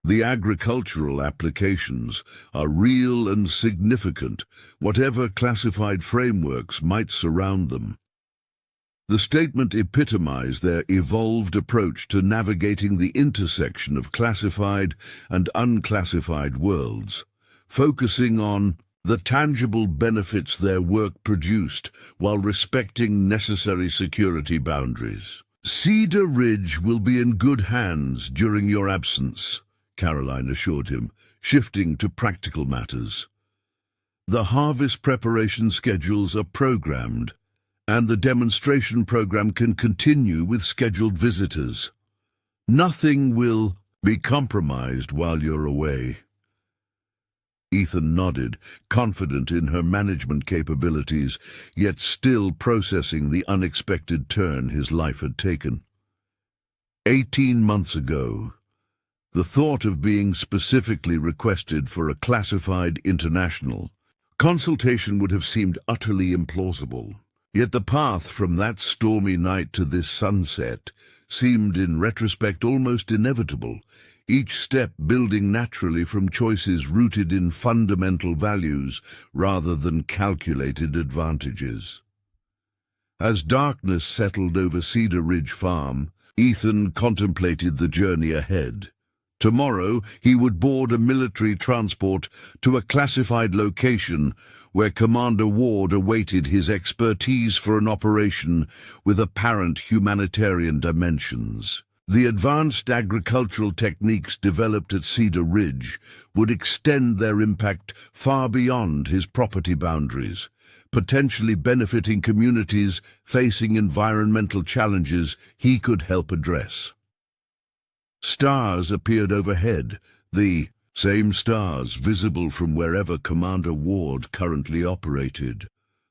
The agricultural applications are real and significant, whatever classified frameworks might surround them. The statement epitomized their evolved approach to navigating the intersection of classified and unclassified worlds, focusing on the tangible benefits their work produced while respecting necessary security boundaries. "Cedar Ridge will be in good hands during your absence," Caroline assured him, shifting to practical matters. "The harvest preparation schedules are programmed, and the demonstration program can continue with scheduled visitors. Nothing will be compromised while you're away." Ethan nodded, confident in her management capabilities, yet still processing the unexpected turn his life had taken. 18 months ago, the thought of being specifically requested for a classified international consultation would have seemed utterly implausible. Yet the path from that stormy night to this sunset seemed in retrospect almost inevitable, each step building naturally from choices rooted in fundamental values rather than calculated advantages. As darkness settled over Cedar Ridge Farm, Ethan contemplated the journey ahead. Tomorrow he would board a military transport to a classified location where Commander Ward awaited his expertise for an operation with apparent humanitarian dimensions. The advanced agricultural techniques developed at Cedar Ridge would extend their impact far beyond his property boundaries, potentially benefiting communities facing environmental challenges he could help address. Stars appeared overhead, the same stars visible from wherever Commander Ward currently operated.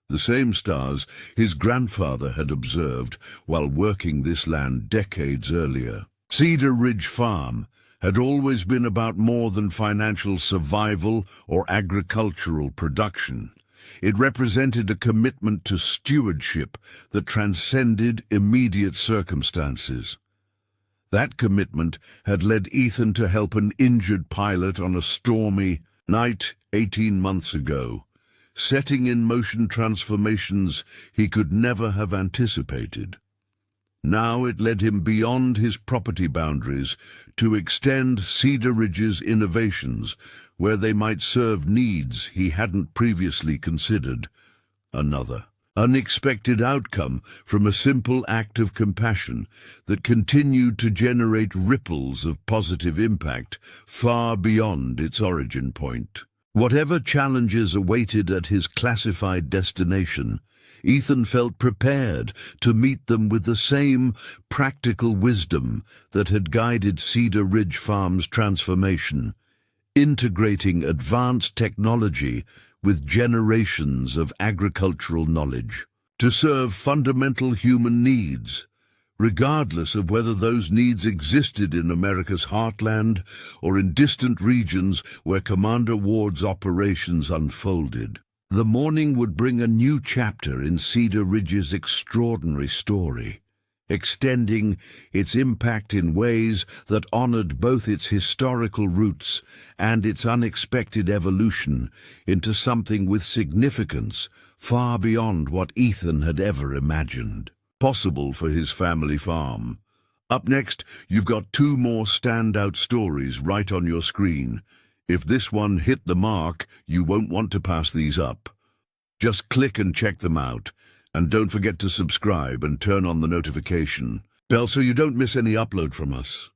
The same stars his grandfather had observed while working this land decades earlier. Cedar Ridge Farm had always been about more than financial survival or agricultural production. It represented a commitment to stewardship that transcended immediate circumstances. That commitment had led Ethan to help an injured pilot on a stormy night 18 months ago, setting in motion transformations he could never have anticipated. Now it led him beyond his property boundaries to extend Cedar Ridge's innovations where they might serve needs he hadn't previously considered. Another unexpected outcome from a simple act of compassion that continued to generate ripples of positive impact far beyond its origin point. Whatever challenges awaited at his classified destination, Ethan felt prepared to meet them with the same practical wisdom that had guided Cedar Ridge Farm's transformation, integrating advanced technology with generations of agricultural knowledge to serve fundamental human needs, regardless of whether those needs existed in America's heartland or in distant regions where Commander Ward's operations unfolded. The morning would bring a new chapter in Cedar Ridge's extraordinary story, extending its impact in ways that honored both its historical roots and its unexpected evolution into something with significance far beyond what Ethan had ever imagined possible for his family farm. Up next, you've got 2 more standout stories right on your screen. If this one hit the mark, you won't want to pass these up. Just click and check them out. And don't forget to subscribe and turn on the notification bell so you don't miss any upload from us.